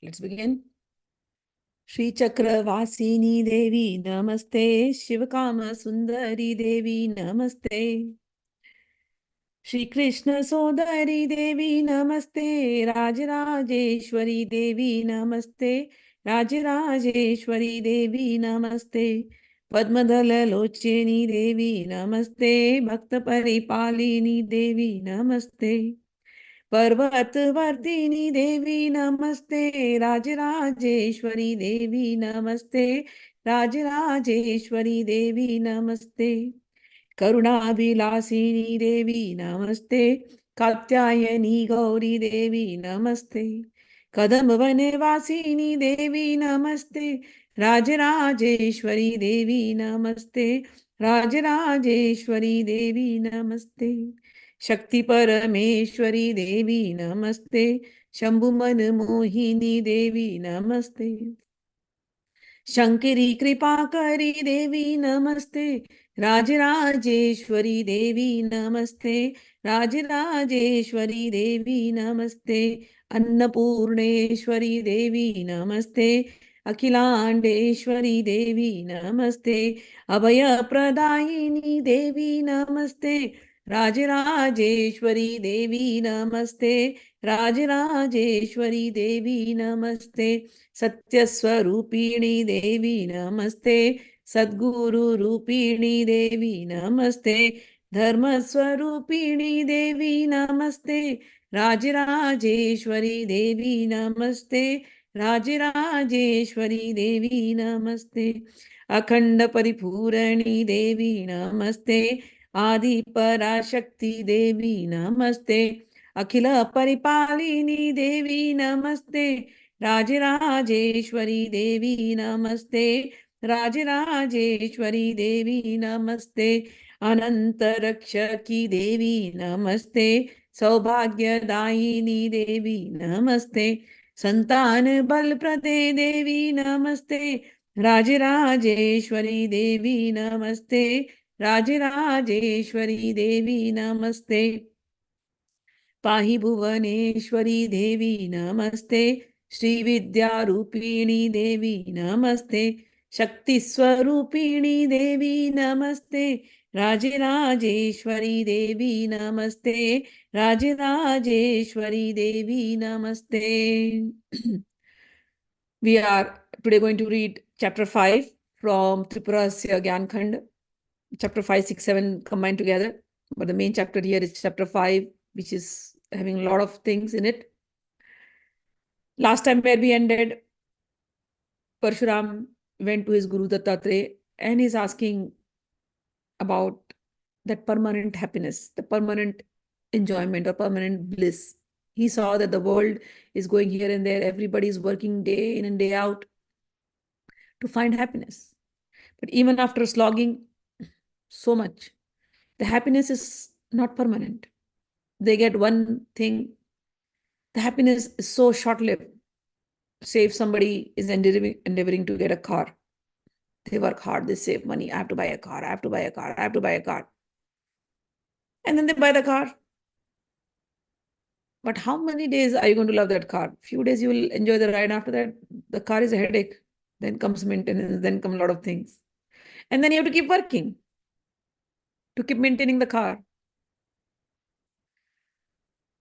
Let's begin. Shri Chakravasini Devi Namaste, Shivakama Sundari Devi Namaste, Shri Krishna Sodari Devi Namaste, Rajarajeshwari Devi Namaste, Rajarajeshwari Devi Namaste, Padmadala Locheni Devi Namaste, Bhakta Paripalini Devi Namaste, पर्वतवर्तिनी देवी नमस्ते, राजराजेश्वरी देवी नमस्ते, राजराजेश्वरी देवी नमस्ते, करुणाभिलाषिनी देवी नमस्ते, कात्यायनी गौरी देवी नमस्ते, कदम्बवनवासिनी देवी नमस्ते, राजराजेश्वरी देवी नमस्ते, राजराजेश्वरी देवी नमस्ते, शक्ति परमेश्वरी देवी नमस्ते, शंभु मन मोहिनी देवी नमस्ते, शंकरी कृपा करी देवी नमस्ते, राजराजेश्वरी देवी नमस्ते, राजराजेश्वरी देवी नमस्ते, अन्नपूर्णेश्वरी देवी नमस्ते, अखिलांडेश्वरी देवी नमस्ते, अभयप्रदायिनी देवी नमस्ते, राजराजेश्वरी देवी नमस्ते, राजराजेश्वरी देवी नमस्ते, सत्यस्वरूपिणी देवी नमस्ते, सद्गुरु रूपिणी देवी नमस्ते, धर्मस्वरूपिणी देवी नमस्ते, राजराजेश्वरी देवी नमस्ते, राजराजेश्वरी देवी नमस्ते, अखंड परिपूरणी देवी नमस्ते, आदि पराशक्ति देवी नमस्ते, अखिल परिपालिनी देवी नमस्ते, राजराजेश्वरी देवी नमस्ते, राजराजेश्वरी देवी नमस्ते, अनंत रक्षकी देवी नमस्ते, सौभाग्यदायिनी देवी नमस्ते, संतान बल प्रदे देवी नमस्ते, राजराजेश्वरी देवी नमस्ते, राजराजेश्वरी देवी नमस्ते, पाहि भुवनेश्वरी देवी नमस्ते, श्री विद्यारूपिणी देवी नमस्ते, शक्ति स्वरूपिणी देवी नमस्ते, राजराजेश्वरी देवी नमस्ते, राजराजेश्वरी देवी नमस्ते. We are today going to read chapter 5 from Tripura Rahasya Gyan Khand. Chapter 5, 6, 7 combined together. But the main chapter here is chapter 5, which is having a lot of things in it. Last time where we ended, Parashuram went to his Guru Dattatreya and he's asking about that permanent happiness, the permanent enjoyment or permanent bliss. He saw that the world is going here and there. Everybody is working day in and day out to find happiness. But even after slogging so much, the happiness is not permanent. They get one thing. The happiness is so short-lived. Say if somebody is endeavoring to get a car, they work hard, they save money. I have to buy a car, I have to buy a car, I have to buy a car. And then they buy the car. But how many days are you going to love that car? Few days you will enjoy the ride. After that, the car is a headache. Then comes maintenance, then come a lot of things. And then you have to keep working to keep maintaining the car.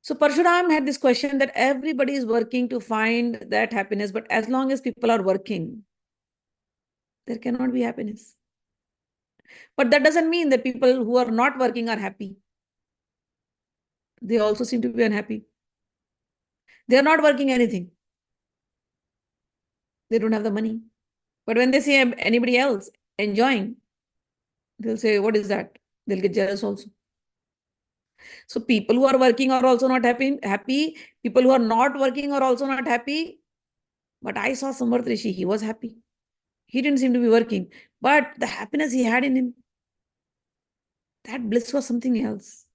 So Parshuram had this question that everybody is working to find that happiness, but as long as people are working, there cannot be happiness. But that doesn't mean that people who are not working are happy. They also seem to be unhappy. They are not working anything. They don't have the money. But when they see anybody else enjoying, they'll say, what is that? They'll get jealous also. So people who are working are also not happy. People who are not working are also not happy. But I saw Samvarth Rishi, he was happy. He didn't seem to be working. But the happiness he had in him, that bliss was something else.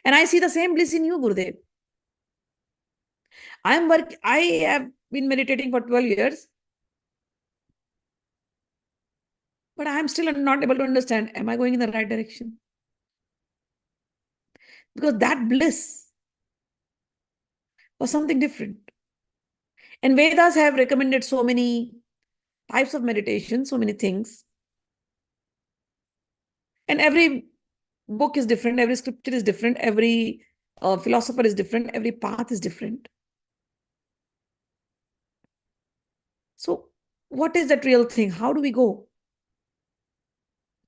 And I see the same bliss in you, Gurudev. I have been meditating for 12 years. But I am still not able to understand, am I going in the right direction? Because that bliss was something different. And Vedas have recommended so many types of meditation, so many things. And every book is different, every scripture is different, every philosopher is different, every path is different. So, what is that real thing? How do we go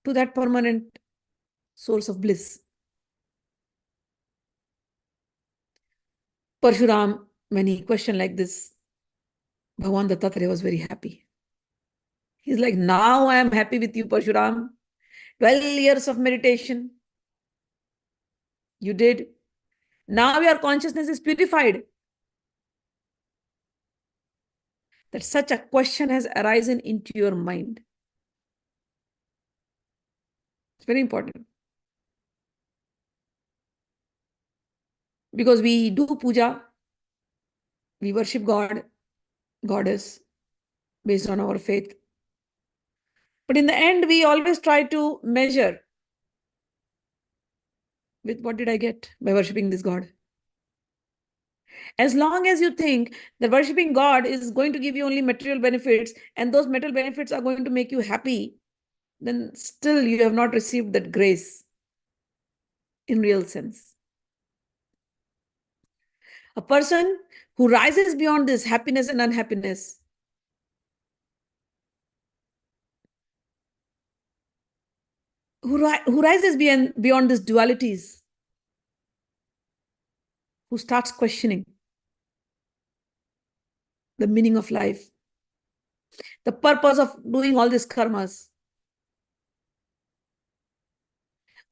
to that permanent source of bliss? Parashuram, when he questioned like this, Bhagwan Dattatreya was very happy. He's like, now I am happy with you, Parashuram. 12 years of meditation you did. Now your consciousness is purified. That such a question has arisen into your mind. It's very important. Because we do puja, we worship God, Goddess, based on our faith. But in the end, we always try to measure with what did I get by worshipping this God. As long as you think that worshipping God is going to give you only material benefits, and those material benefits are going to make you happy, then still you have not received that grace in real sense. A person who rises beyond this happiness and unhappiness, who rises beyond these dualities, who starts questioning the meaning of life, the purpose of doing all these karmas.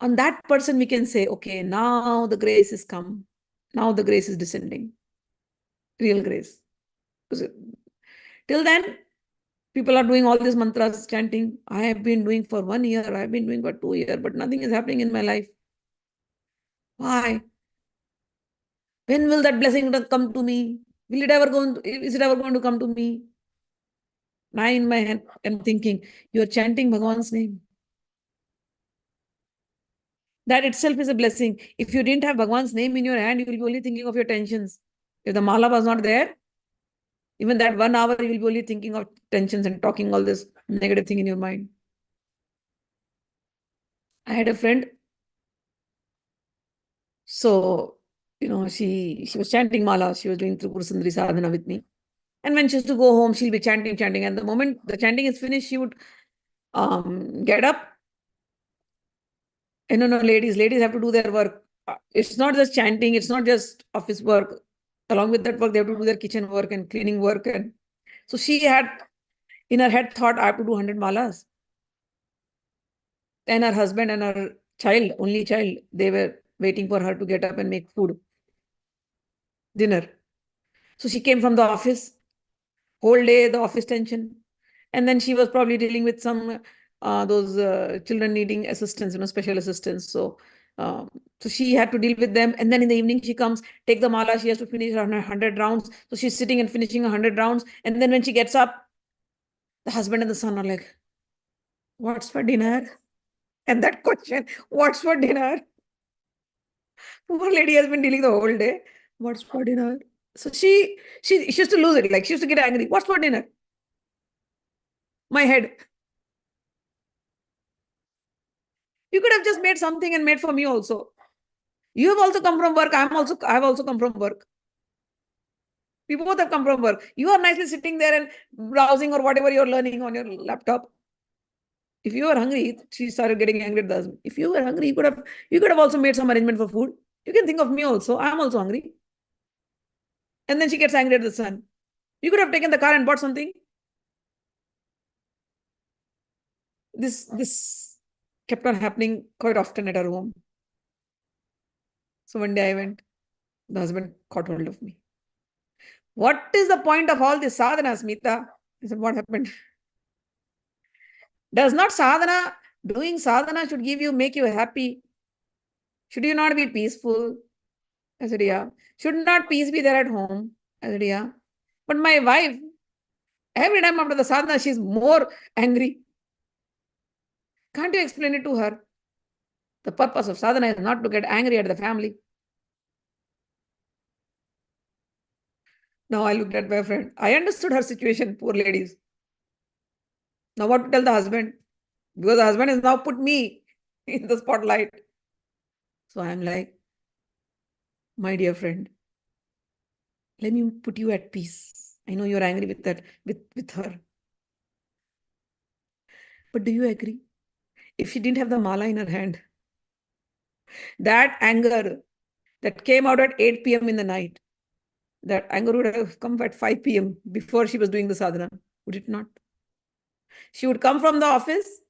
On that person, we can say, okay, now the grace is come. Now the grace is descending. Real grace. Because till then, people are doing all these mantras, chanting. I have been doing for 1 year. I've been doing for 2 years, but nothing is happening in my life. Why? When will that blessing come to me? Is it ever going to come to me? Now in my hand, I'm thinking, you're chanting Bhagwan's name. That itself is a blessing. If you didn't have Bhagwan's name in your hand, you will be only thinking of your tensions. If the mala was not there, even that 1 hour, you will be only thinking of tensions and talking all this negative thing in your mind. I had a friend. So, she was chanting mala. She was doing Tripura sadhana with me. And when she used to go home, she'll be chanting, chanting. And the moment the chanting is finished, she would get up. And no, ladies have to do their work. It's not just chanting. It's not just office work. Along with that work, they have to do their kitchen work and cleaning work. And so she had in her head thought, I have to do 100 malas. And her husband and her child, only child, they were waiting for her to get up and make food, dinner. So she came from the office, whole day, the office tension. And then she was probably dealing with some those children needing assistance, special assistance. So she had to deal with them. And then in the evening, she comes, take the mala. She has to finish her 100 rounds. So she's sitting and finishing 100 rounds. And then when she gets up, the husband and the son are like, what's for dinner? And that question, what's for dinner? Poor lady has been dealing the whole day. What's for dinner? So she used to lose it. Like she used to get angry. What's for dinner? My head. You could have just made something and made for me also. You have also come from work. I have also come from work. We both have come from work. You are nicely sitting there and browsing or whatever you're learning on your laptop. If you were hungry, she started getting angry at the husband. If you were hungry, you could have also made some arrangement for food. You can think of me also. I'm also hungry. And then she gets angry at the son. You could have taken the car and bought something. This kept on happening quite often at our home. So one day I went, the husband caught hold of me. What is the point of all this sadhana, Smita? I said, what happened? Does not doing sadhana should make you happy? Should you not be peaceful? I said, yeah. Should not peace be there at home? I said, yeah. But my wife, every time after the sadhana, she's more angry. Can't you explain it to her? The purpose of sadhana is not to get angry at the family. Now I looked at my friend. I understood her situation, poor ladies. Now what to tell the husband? Because the husband has now put me in the spotlight. So I'm like, my dear friend, let me put you at peace. I know you're angry with that, with her. But do you agree? If she didn't have the mala in her hand, that anger that came out at 8 p.m. in the night, that anger would have come at 5 p.m. before she was doing the sadhana, would it not? She would come from the office,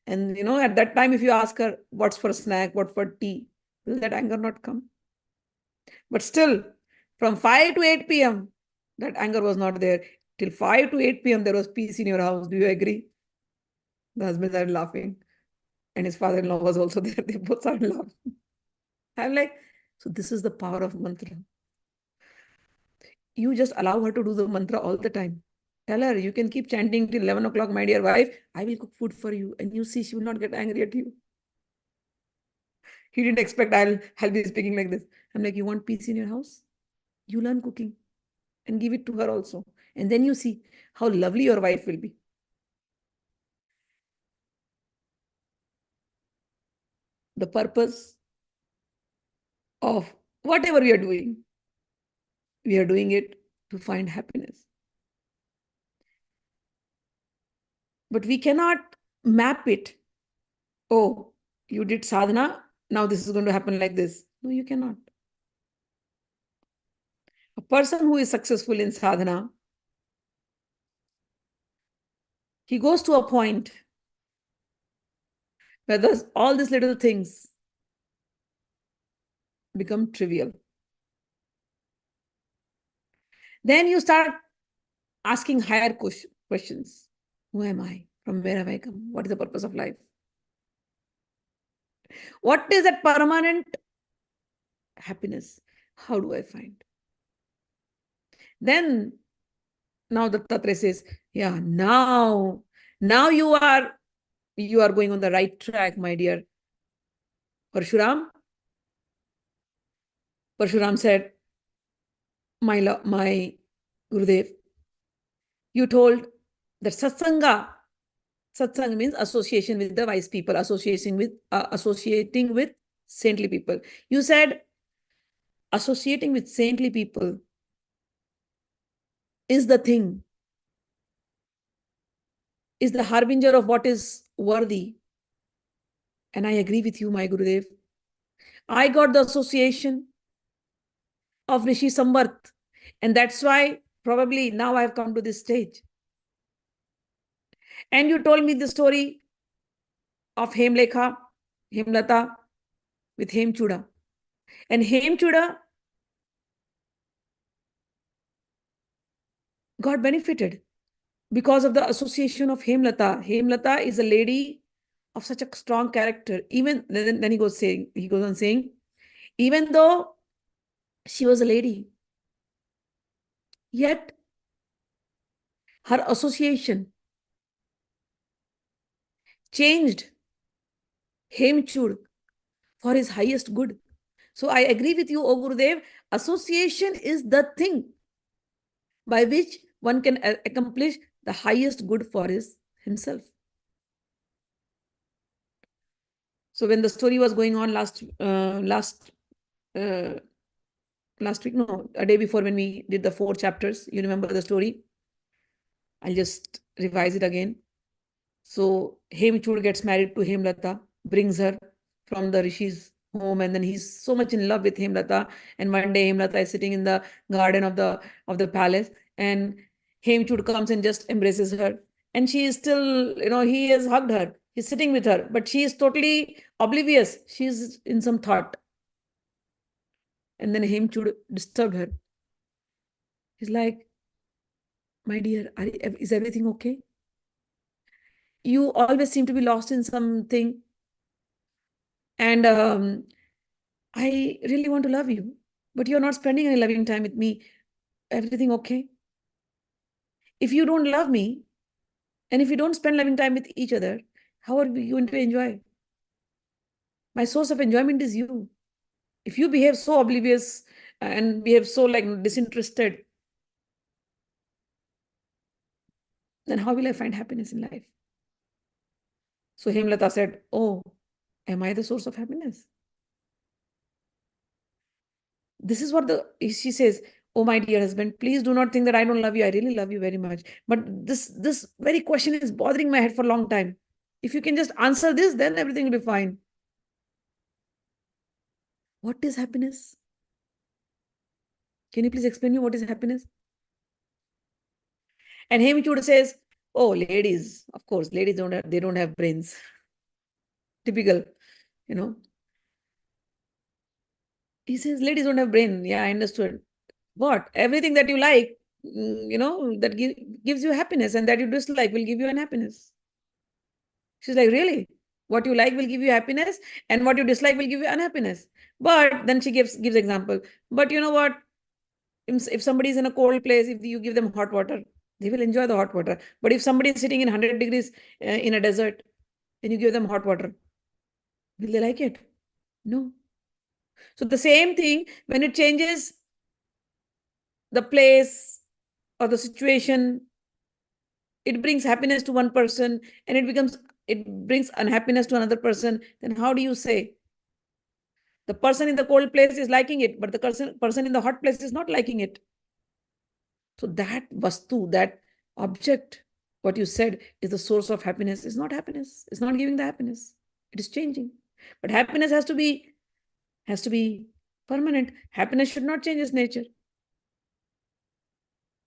and at that time, if you ask her what's for snack, what for tea, will that anger not come? But still, from 5 to 8 p.m., that anger was not there. Till 5 to 8 p.m., there was peace in your house. Do you agree? The husband started laughing, and his father-in-law was also there. They both started laughing. I'm like, so this is the power of mantra. You just allow her to do the mantra all the time. Tell her, you can keep chanting till 11 o'clock, my dear wife. I will cook food for you. And you see, she will not get angry at you. He didn't expect I'll be speaking like this. I'm like, you want peace in your house? You learn cooking and give it to her also. And then you see how lovely your wife will be. The purpose of whatever we are doing it to find happiness. But we cannot map it. Oh, you did sadhana, now this is going to happen like this. No, you cannot. A person who is successful in sadhana, he goes to a point where all these little things become trivial. Then you start asking higher questions. Who am I? From where have I come? What is the purpose of life? What is that permanent happiness? How do I find? Then, now the Tatre says, yeah, now you are going on the right track, my dear Parashuram. Parashuram said, my Gurudev, you told that Satsang means association with the wise people, associating with saintly people. You said associating with saintly people is the thing, is the harbinger of what is worthy. And I agree with you, my Gurudev. I got the association of Rishi Samvart, and that's why probably now I've come to this stage. And you told me the story of Hemlata with Hemchuda. And Hemchuda got benefited because of the association of Hemlata. Hemlata is a lady of such a strong character. Even then he goes on saying, even though she was a lady, yet her association changed Hemchud for his highest good. So I agree with you, O Gurudev. Association is the thing by which one can accomplish the highest good for himself. So when the story was going on last week, no, a day before, when we did the 4 chapters, you remember the story? I'll just revise it again. So Hemchud gets married to Hemlata, brings her from the Rishi's home, and then he's so much in love with Hemlata. And one day Hemlata is sitting in the garden of the palace, and Hemchud comes and just embraces her. And she is still, he has hugged her. He's sitting with her, but she is totally oblivious. She's in some thought. And then Hemchud disturbed her. He's like, my dear, is everything okay? You always seem to be lost in something. And I really want to love you, but you're not spending any loving time with me. Everything okay? If you don't love me, and if you don't spend loving time with each other, how are we going to enjoy? My source of enjoyment is you. If you behave so oblivious and behave so like disinterested, then how will I find happiness in life? So Hemlata said, oh, am I the source of happiness? This is what she says. Oh, my dear husband, please do not think that I don't love you. I really love you very much. But this very question is bothering my head for a long time. If you can just answer this, then everything will be fine. What is happiness? Can you please explain me what is happiness? And Hemchud says, oh, ladies, of course, ladies don't have brains. Typical, you know. He says, ladies don't have brain. Yeah, I understood. What? Everything that you like, that gives you happiness, and that you dislike will give you unhappiness. She's like, really? What you like will give you happiness, and what you dislike will give you unhappiness. But then she gives example. But you know what? If somebody is in a cold place, if you give them hot water, they will enjoy the hot water. But if somebody is sitting in 100 degrees in a desert, and you give them hot water, will they like it? No. So the same thing, when it changes the place or the situation, it brings happiness to one person and it brings unhappiness to another person, then how do you say the person in the cold place is liking it, but the person in the hot place is not liking it? So that vastu, that object, what you said is the source of happiness, is not happiness. It's not giving the happiness. It is changing. But happiness has to be permanent. Happiness should not change its nature.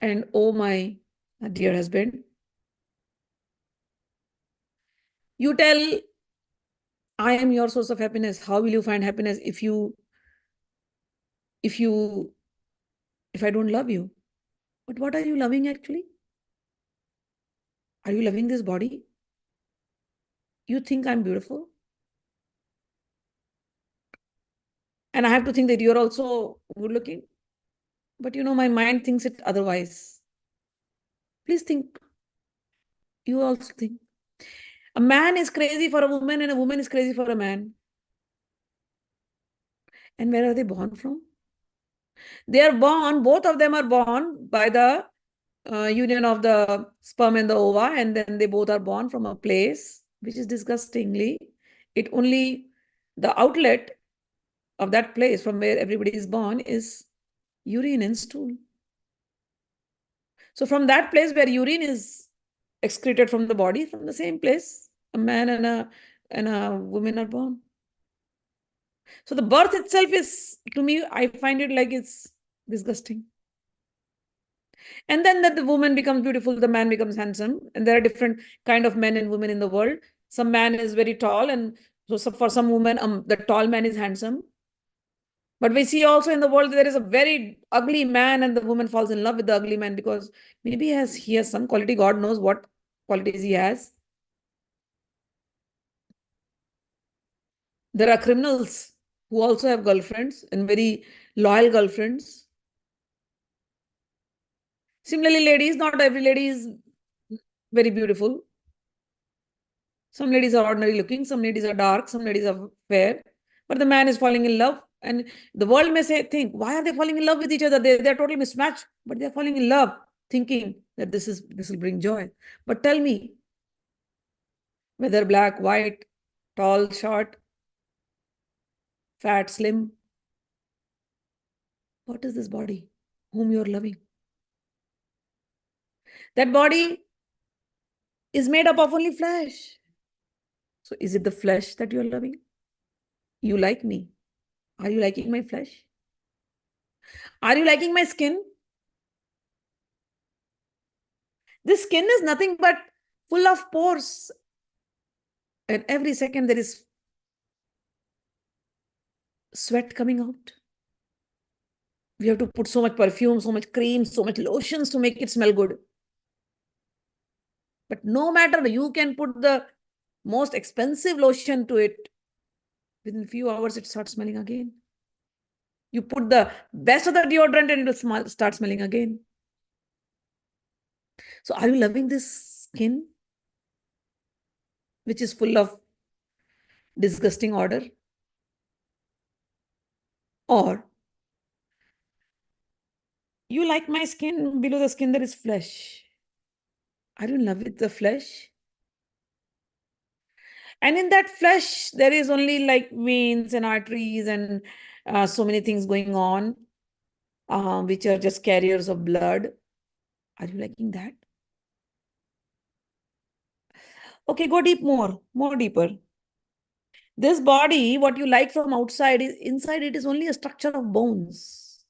And oh, my dear husband, you tell, I am your source of happiness. How will you find happiness if I don't love you? But what are you loving actually? Are you loving this body? You think I'm beautiful? And I have to think that you're also good looking. But my mind thinks it otherwise. Please think. You also think. A man is crazy for a woman and a woman is crazy for a man. And where are they born from? They are born, both of them are born by the union of the sperm and the ova, and then they both are born from a place which is disgustingly, the outlet of that place from where everybody is born is urine and stool. So from that place where urine is excreted from the body, from the same place, a man and a woman are born. So the birth itself is, to me, I find it like it's disgusting. And then that the woman becomes beautiful, the man becomes handsome. And there are different kind of men and women in the world. Some man is very tall, and so for some women, the tall man is handsome. But we see also in the world there is a very ugly man, and the woman falls in love with the ugly man because maybe he has some quality. God knows what qualities he has. There are criminals who also have girlfriends, and very loyal girlfriends. Similarly, ladies, not every lady is very beautiful. Some ladies are ordinary looking, some ladies are dark, some ladies are fair, but the man is falling in love. And the world may think, why are they falling in love with each other? They're totally mismatched, but they're falling in love, thinking that this will bring joy. But tell me, whether black, white, tall, short, fat, slim, what is this body whom you're loving? That body is made up of only flesh. So is it the flesh that you're loving? You like me. Are you liking my flesh? Are you liking my skin? This skin is nothing but full of pores. And every second there is sweat coming out. We have to put so much perfume, so much cream, so much lotions to make it smell good. But no matter, you can put the most expensive lotion to it. Within a few hours, it starts smelling again. You put the best of the deodorant and it will start smelling again. So are you loving this skin, which is full of disgusting odor? Or you like my skin, below the skin there is flesh. Are you in love with the flesh? And in that flesh, there is only like veins and arteries and so many things going on, which are just carriers of blood. Are you liking that? Okay, go deep more deeper. This body, what you like from outside, is inside it is only a structure of bones.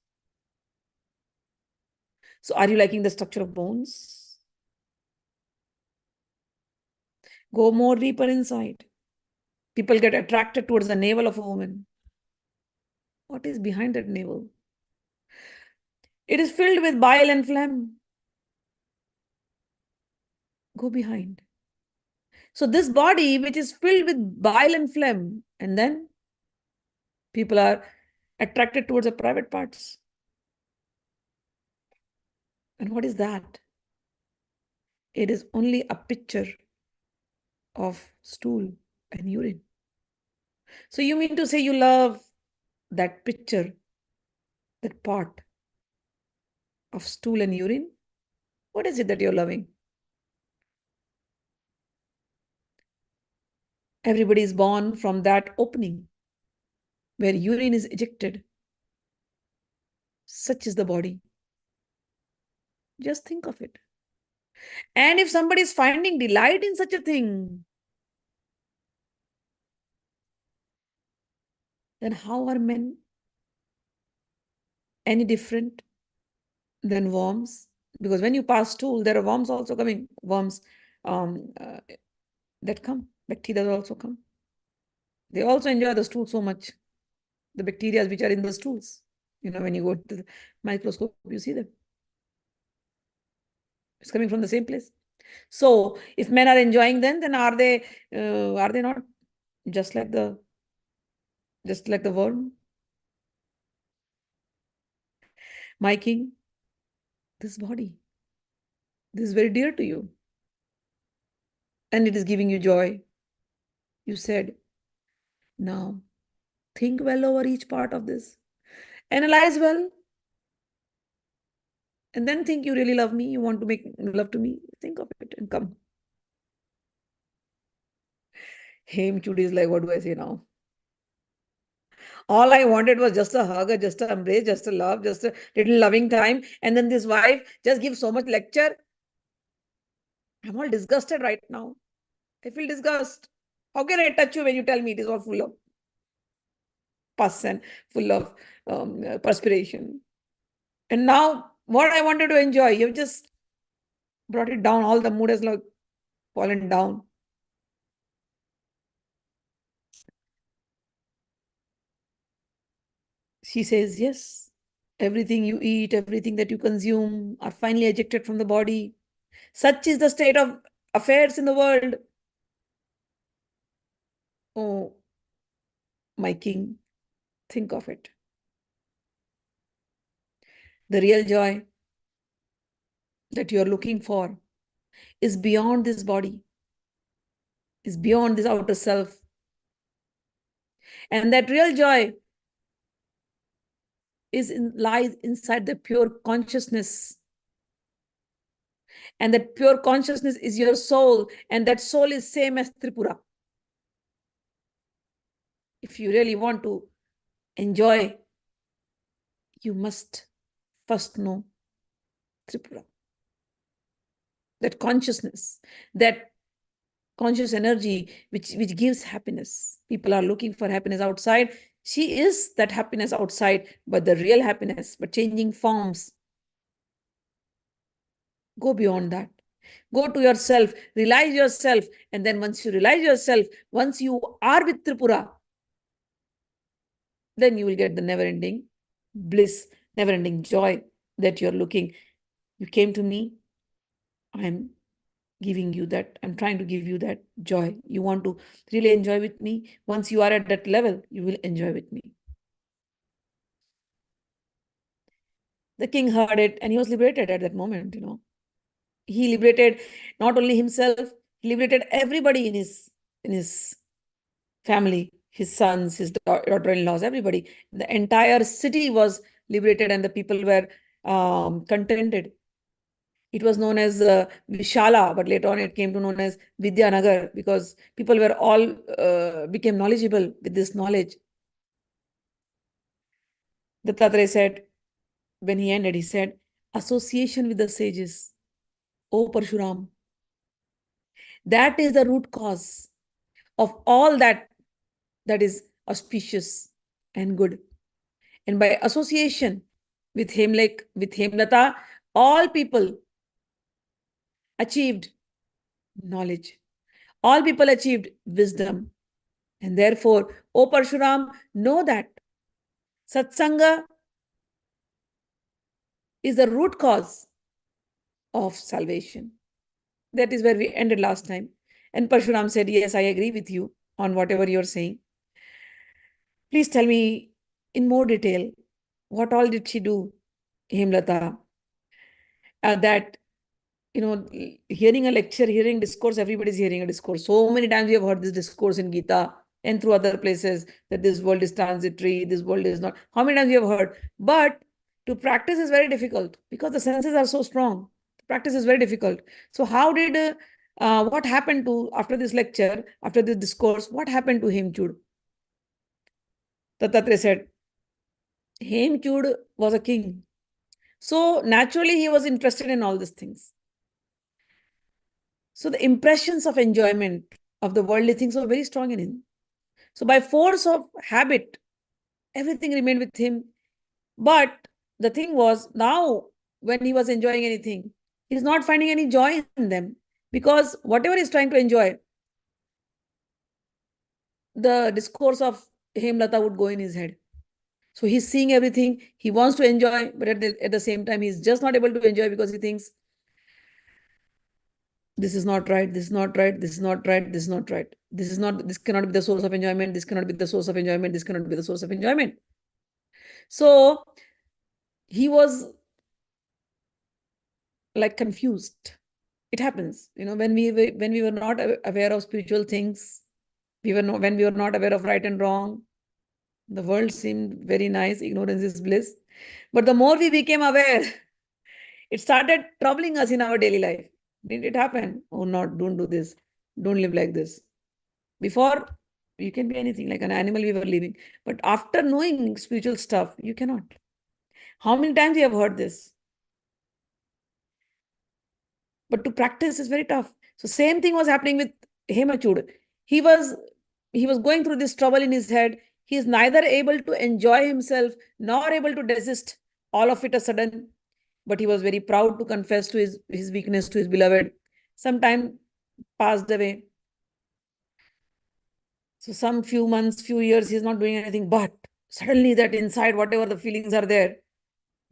So are you liking the structure of bones? Go more deeper inside. People get attracted towards the navel of a woman. What is behind that navel? It is filled with bile and phlegm. Go behind. So this body, which is filled with bile and phlegm, and then people are attracted towards the private parts. And what is that? It is only a picture of stool and urine. So you mean to say you love that picture, that part of stool and urine? What is it that you're loving? Everybody is born from that opening where urine is ejected. Such is the body. Just think of it. And if somebody is finding delight in such a thing, then how are men any different than worms? Because when you pass stool, there are worms also coming. Worms that come. Bacteria also come. They also enjoy the stool so much. The bacteria which are in the stools. You know, when you go to the microscope, you see them. It's coming from the same place. So if men are enjoying them, then are they not just like the worm? My king, this body, this is very dear to you. And it is giving you joy. You said, now think well over each part of this. Analyze well. And then think you really love me. You want to make love to me. Think of it and come. Hemchud is like, what do I say now? All I wanted was just a hug, just an embrace, just a love, just a little loving time. And then this wife just gives so much lecture. I'm all disgusted right now. I feel disgust. How can I touch you when you tell me it is all full of pus and full of perspiration? And now what I wanted to enjoy, you've just brought it down. All the mood has like fallen down. She says, yes, everything you eat, everything that you consume are finally ejected from the body. Such is the state of affairs in the world. Oh, my king, think of it. The real joy that you are looking for is beyond this body, is beyond this outer self. And that real joy lies inside the pure consciousness. And that pure consciousness is your soul. And that soul is same as Tripura. If you really want to enjoy, you must first know Tripura. That consciousness, that conscious energy which gives happiness. People are looking for happiness outside. She is that happiness outside, but the real happiness, but changing forms. Go beyond that. Go to yourself, realize yourself. And then once you realize yourself, once you are with Tripura, then you will get the never-ending bliss, never-ending joy that you're looking. You came to me, I'm giving you that. I'm trying to give you that joy. You want to really enjoy with me. Once you are at that level, you will enjoy with me. The king heard it and he was liberated at that moment, you know. He liberated not only himself, he liberated everybody in his family, his sons, his daughter-in-laws, everybody. The entire city was liberated and the people were contented. It was known as Vishala, but later on it came to known as Vidyanagar because people were all became knowledgeable with this knowledge. Dattatreya said, when he ended, he said, association with the sages, O Parashuram, that is the root cause of all that is auspicious and good. And by association with Hemlata, all people achieved knowledge. All people achieved wisdom. And therefore, O Parshuram, know that Satsanga is the root cause of salvation. That is where we ended last time. And Parshuram said, yes, I agree with you on whatever you're saying. Please tell me in more detail, what all did she do, Hemlata? That, hearing a lecture, hearing discourse, everybody's hearing a discourse. So many times we have heard this discourse in Gita and through other places that this world is transitory, this world is not. How many times we have heard? But to practice is very difficult because the senses are so strong. Practice is very difficult. So how did, what happened to, after this lecture, after this discourse, what happened to Hemchud? Dattatreya said, Hemchud was a king. So naturally he was interested in all these things. So the impressions of enjoyment of the worldly things were very strong in him. So by force of habit, everything remained with him. But the thing was, now when he was enjoying anything, he's not finding any joy in them because whatever he's trying to enjoy, the discourse of Hemlata would go in his head. So he's seeing everything, he wants to enjoy, but at the same time, he's just not able to enjoy because he thinks, this is not right, this is not right, this is not right, this is not right. This cannot be the source of enjoyment, this cannot be the source of enjoyment, this cannot be the source of enjoyment. So he was like confused. It happens, when we were not aware of spiritual things, when we were not aware of right and wrong, the world seemed very nice, ignorance is bliss. But the more we became aware, it started troubling us in our daily life. Didn't it happen? Oh, not, don't do this. Don't live like this. Before, you can be anything, like an animal we were living. But after knowing spiritual stuff, you cannot. How many times you have heard this? But to practice is very tough. So same thing was happening with Hemchud. He was going through this trouble in his head. He is neither able to enjoy himself nor able to desist all of it a sudden. But he was very proud to confess to his weakness to his beloved. Some time passed away. So some few months, few years, he's not doing anything. But suddenly that inside, whatever the feelings are there,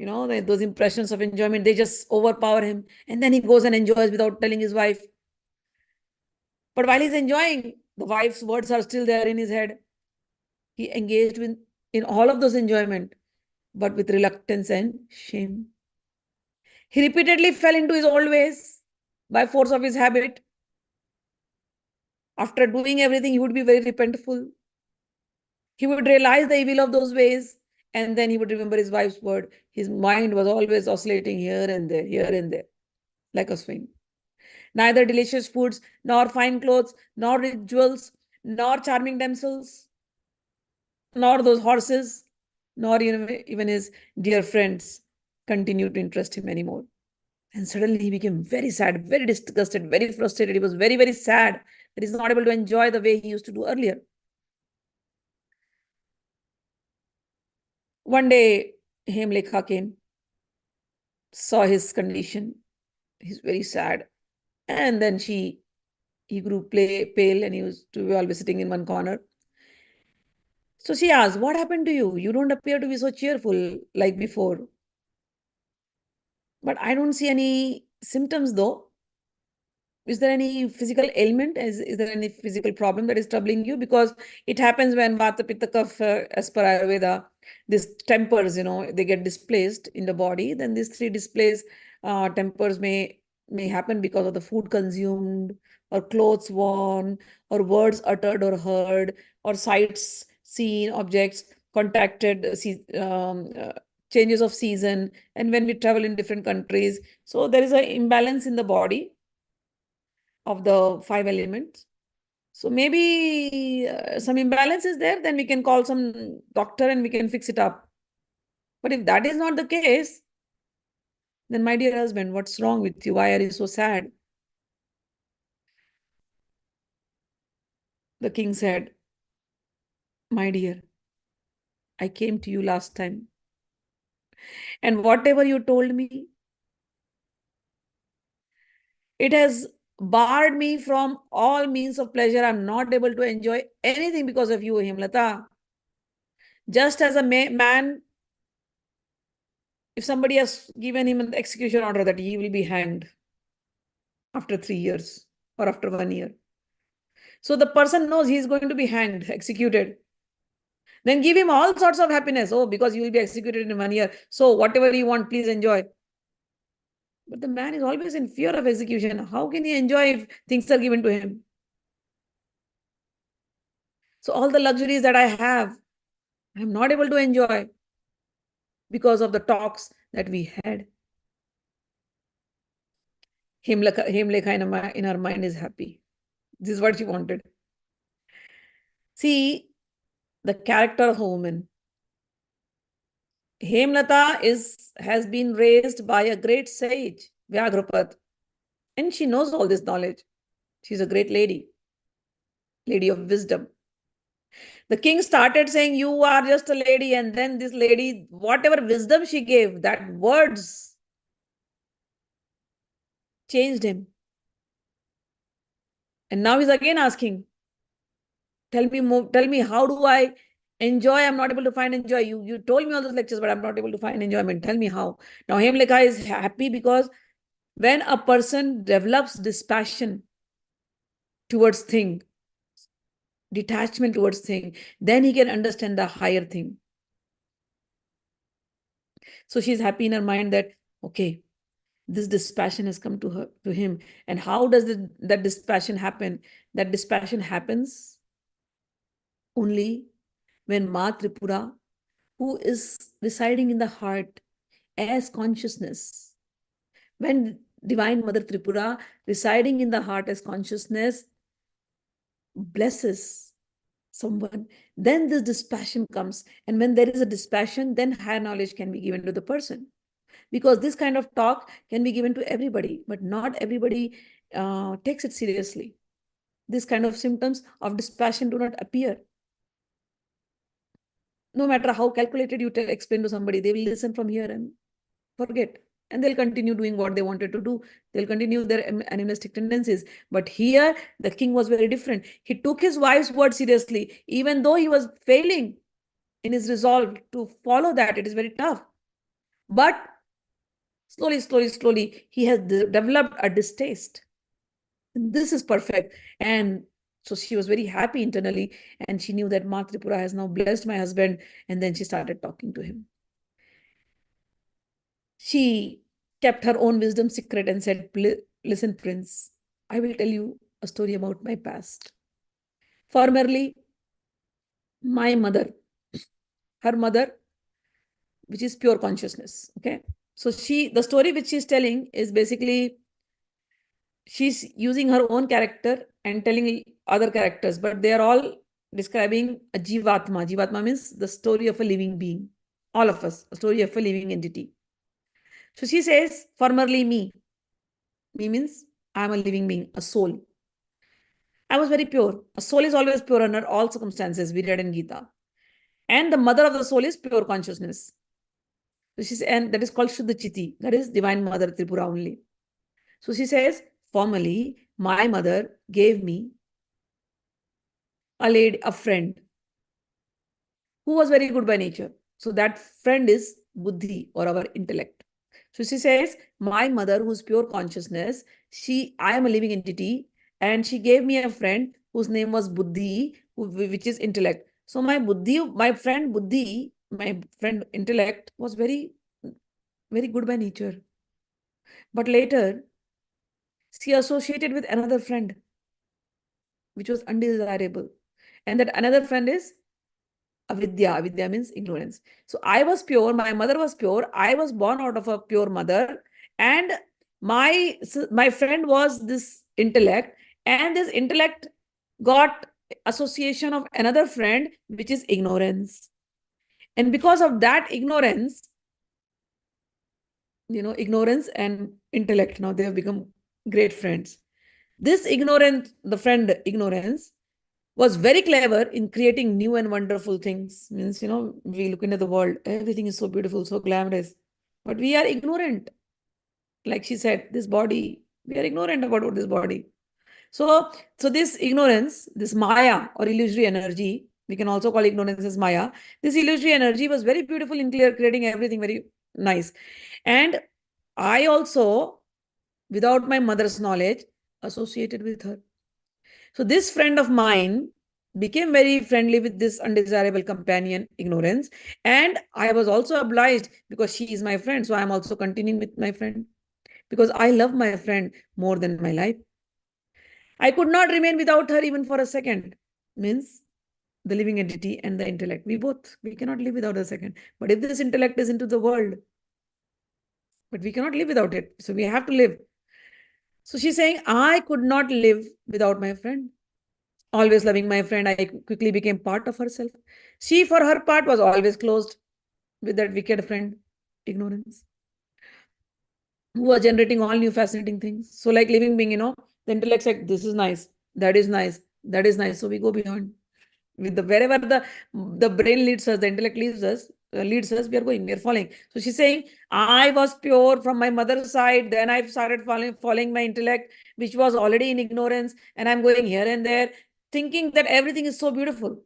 those impressions of enjoyment, they just overpower him. And then he goes and enjoys without telling his wife. But while he's enjoying, the wife's words are still there in his head. He engaged in all of those enjoyment, but with reluctance and shame. He repeatedly fell into his old ways by force of his habit. After doing everything, he would be very repentful. He would realize the evil of those ways, and then he would remember his wife's word. His mind was always oscillating here and there, like a swing. Neither delicious foods, nor fine clothes, nor rich jewels, nor charming damsels, nor those horses, nor even his dear friends continued to interest him anymore. And suddenly he became very sad, very disgusted, very frustrated. He was very, very sad that he's not able to enjoy the way he used to do earlier. One day, Hemlekha came, saw his condition. He's very sad. And then he grew pale and he was to be always sitting in one corner. So she asked, what happened to you? You don't appear to be so cheerful like before. But I don't see any symptoms though. Is there any physical ailment? Is there any physical problem that is troubling you? Because it happens when Vata, Pitta, Kapha, as per Ayurveda, these tempers, they get displaced in the body. Then these three displaced tempers may happen because of the food consumed, or clothes worn, or words uttered or heard, or sights seen, objects contacted, changes of season, and when we travel in different countries. So there is an imbalance in the body of the 5 elements. So maybe some imbalance is there, then we can call some doctor and we can fix it up. But if that is not the case, then my dear husband, what's wrong with you? Why are you so sad? The king said, my dear, I came to you last time, and whatever you told me, it has barred me from all means of pleasure. I'm not able to enjoy anything because of you, Hemlata. Just as a man, if somebody has given him an execution order that he will be hanged after 3 years or after 1 year. So the person knows he is going to be hanged, executed. Then give him all sorts of happiness. Oh, because you will be executed in 1 year. So whatever you want, please enjoy. But the man is always in fear of execution. How can he enjoy if things are given to him? So all the luxuries that I have, I'm not able to enjoy because of the talks that we had. Hemlekha in her mind is happy. This is what she wanted. See, the character of a woman. Hemlata has been raised by a great sage, Vyagrapad, and she knows all this knowledge. She's a great lady, lady of wisdom. The king started saying, you are just a lady, and then this lady, whatever wisdom she gave, that words changed him. And now he's again asking, tell me, how do I enjoy? I'm not able to find enjoy. You told me all those lectures, but I'm not able to find enjoyment. Tell me how. Now Hemlekha is happy because when a person develops dispassion towards thing, detachment towards thing, then he can understand the higher thing. So she's happy in her mind that, okay, this dispassion has come to him. And how does that dispassion happen? That dispassion happens only when Ma Tripura, who is residing in the heart as consciousness, when Divine Mother Tripura, residing in the heart as consciousness, blesses someone, then this dispassion comes. And when there is a dispassion, then higher knowledge can be given to the person. Because this kind of talk can be given to everybody, but not everybody takes it seriously. This kind of symptoms of dispassion do not appear. No matter how calculated you explain to somebody, they will listen from here and forget. And they'll continue doing what they wanted to do. They'll continue their animalistic tendencies. But here, the king was very different. He took his wife's word seriously, even though he was failing in his resolve to follow that. It is very tough. But slowly, he has developed a distaste. This is perfect. And so she was very happy internally. And she knew that Ma Tripura has now blessed my husband. And then she started talking to him. She kept her own wisdom secret and said, listen, Prince, I will tell you a story about my past. Formerly, my mother, her mother, which is pure consciousness. Okay. So the story which she's telling is basically, she's using her own character and telling other characters, but they are all describing a Jivatma. Jivatma means the story of a living being. All of us, a story of a living entity. So she says, formerly me. Me means I am a living being, a soul. I was very pure. A soul is always pure under all circumstances, we read in Gita. And the mother of the soul is pure consciousness. So she says, and that is called Shuddha Chitti. That is Divine Mother Tripura only. So she says, formerly, my mother gave me a friend who was very good by nature. So that friend is Buddhi, or our intellect. So she says, my mother, who's pure consciousness, I am a living entity, and she gave me a friend whose name was Buddhi, which is intellect. So my friend Buddhi, my friend intellect was very, very good by nature. But later, she associated with another friend, which was undesirable. And that another friend is Avidya. Avidya means ignorance. So I was pure, my mother was pure, I was born out of a pure mother, and my friend was this intellect, and this intellect got association of another friend, which is ignorance. And because of that ignorance, ignorance and intellect, now they have become great friends. This ignorant, the friend ignorance, was very clever in creating new and wonderful things. Means, we look into the world, everything is so beautiful, so glamorous, but we are ignorant. Like she said, this body, we are ignorant about this body. So this ignorance, this Maya or illusory energy, we can also call ignorance as Maya. This illusory energy was very beautiful in creating everything very nice. And I also, without my mother's knowledge, associated with her. So this friend of mine became very friendly with this undesirable companion, ignorance. And I was also obliged because she is my friend. So I'm also continuing with my friend because I love my friend more than my life. I could not remain without her even for a second. Means the living entity and the intellect. We cannot live without a second. But if this intellect is into the world, but we cannot live without it. So we have to live. So she's saying, I could not live without my friend. Always loving my friend, I quickly became part of herself. She, for her part, was always closed with that wicked friend, ignorance, who was generating all new fascinating things. So, like living being, the intellect said, this is nice, that is nice, that is nice. So we go beyond. With the wherever the brain leads us, the intellect leads us, we are going, we are falling. So she's saying, I was pure from my mother's side, then I started following my intellect, which was already in ignorance, and I'm going here and there, thinking that everything is so beautiful.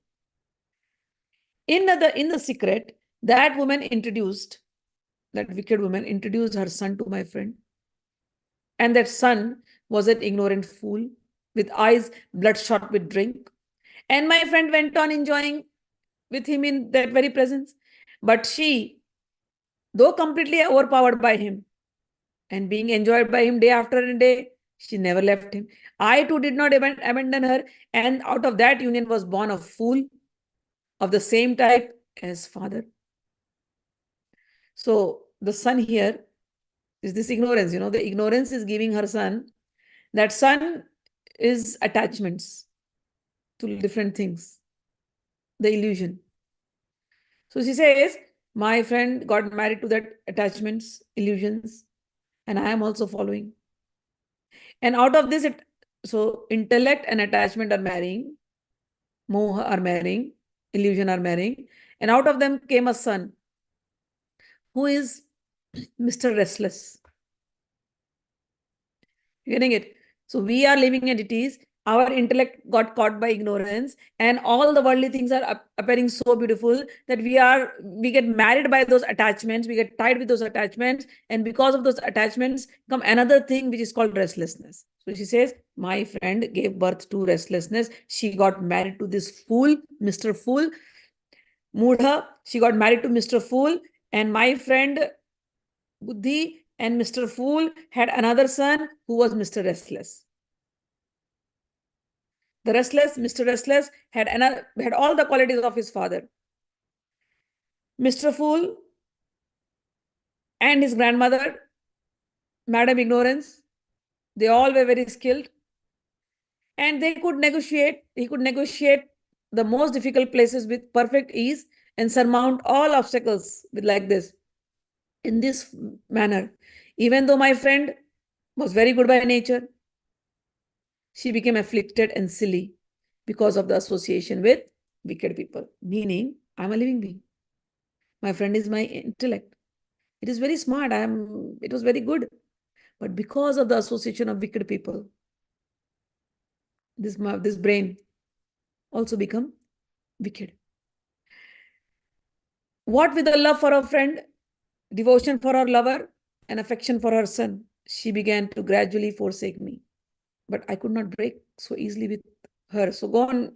In the secret, that wicked woman introduced her son to my friend. And that son was an ignorant fool with eyes bloodshot with drink. And my friend went on enjoying with him in that very presence. But she, though completely overpowered by him and being enjoyed by him day after day, she never left him. I too did not abandon her. And out of that union was born a fool of the same type as father. So the son here is this ignorance. The ignorance is giving her son. That son is attachments to different things, the illusion. So she says, my friend got married to that attachments, illusions, and I am also following. And out of this, so intellect and attachment are marrying, moha are marrying, illusion are marrying, and out of them came a son who is Mr. Restless. Getting it? So we are living entities. Our intellect got caught by ignorance, and all the worldly things are appearing so beautiful that we get married by those attachments, we get tied with those attachments, and because of those attachments come another thing which is called restlessness. So she says, my friend gave birth to restlessness. She got married to this fool, Mr. Fool, Mudha. She got married to Mr. Fool, and my friend Buddhi and Mr. Fool had another son who was Mr. Restless. The restless, Mr. Restless had all the qualities of his father. Mr. Fool and his grandmother, Madam Ignorance, they all were very skilled, and they could negotiate. He could negotiate the most difficult places with perfect ease and surmount all obstacles with like this, in this manner. Even though my friend was very good by nature, she became afflicted and silly because of the association with wicked people. Meaning, I'm a living being. My friend is my intellect. It is very smart. It was very good. But because of the association of wicked people, this brain also become wicked. What with the love for her friend, devotion for her lover, and affection for her son, she began to gradually forsake me. But I could not break so easily with her. So go on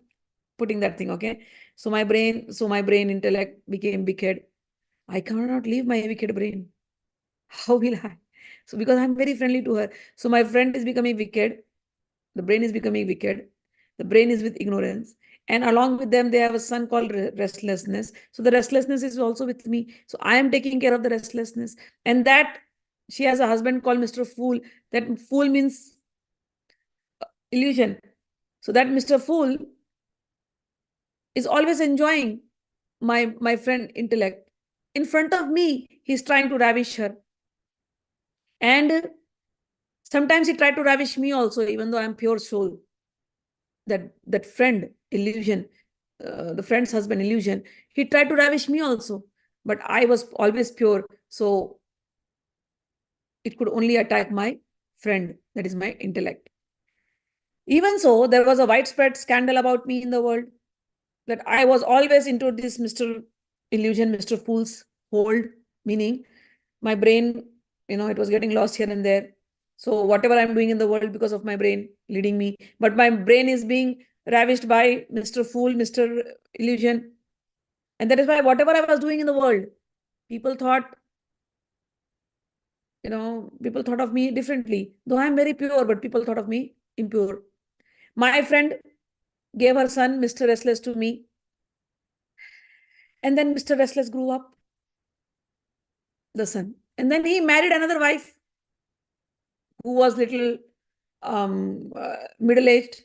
putting that thing, okay? So my brain intellect became wicked. I cannot leave my wicked brain. How will I? So because I'm very friendly to her. So my friend is becoming wicked. The brain is becoming wicked. The brain is with ignorance. And along with them, they have a son called restlessness. So the restlessness is also with me. So I am taking care of the restlessness. And that she has a husband called Mr. Fool. That fool means illusion. So that Mr. Fool is always enjoying my friend intellect. In front of me, he's trying to ravish her. And sometimes he tried to ravish me also, even though I'm pure soul. That friend illusion, the friend's husband illusion, he tried to ravish me also, but I was always pure, so it could only attack my friend, that is my intellect. Even so, there was a widespread scandal about me in the world, that I was always into this Mr. Illusion, Mr. Fool's hold, meaning my brain, it was getting lost here and there. So whatever I'm doing in the world, because of my brain leading me, but my brain is being ravished by Mr. Fool, Mr. Illusion. And that is why whatever I was doing in the world, people thought, people thought of me differently. Though I'm very pure, but people thought of me impure. My friend gave her son, Mr. Restless, to me. And then Mr. Restless grew up, the son. And then he married another wife who was little middle-aged.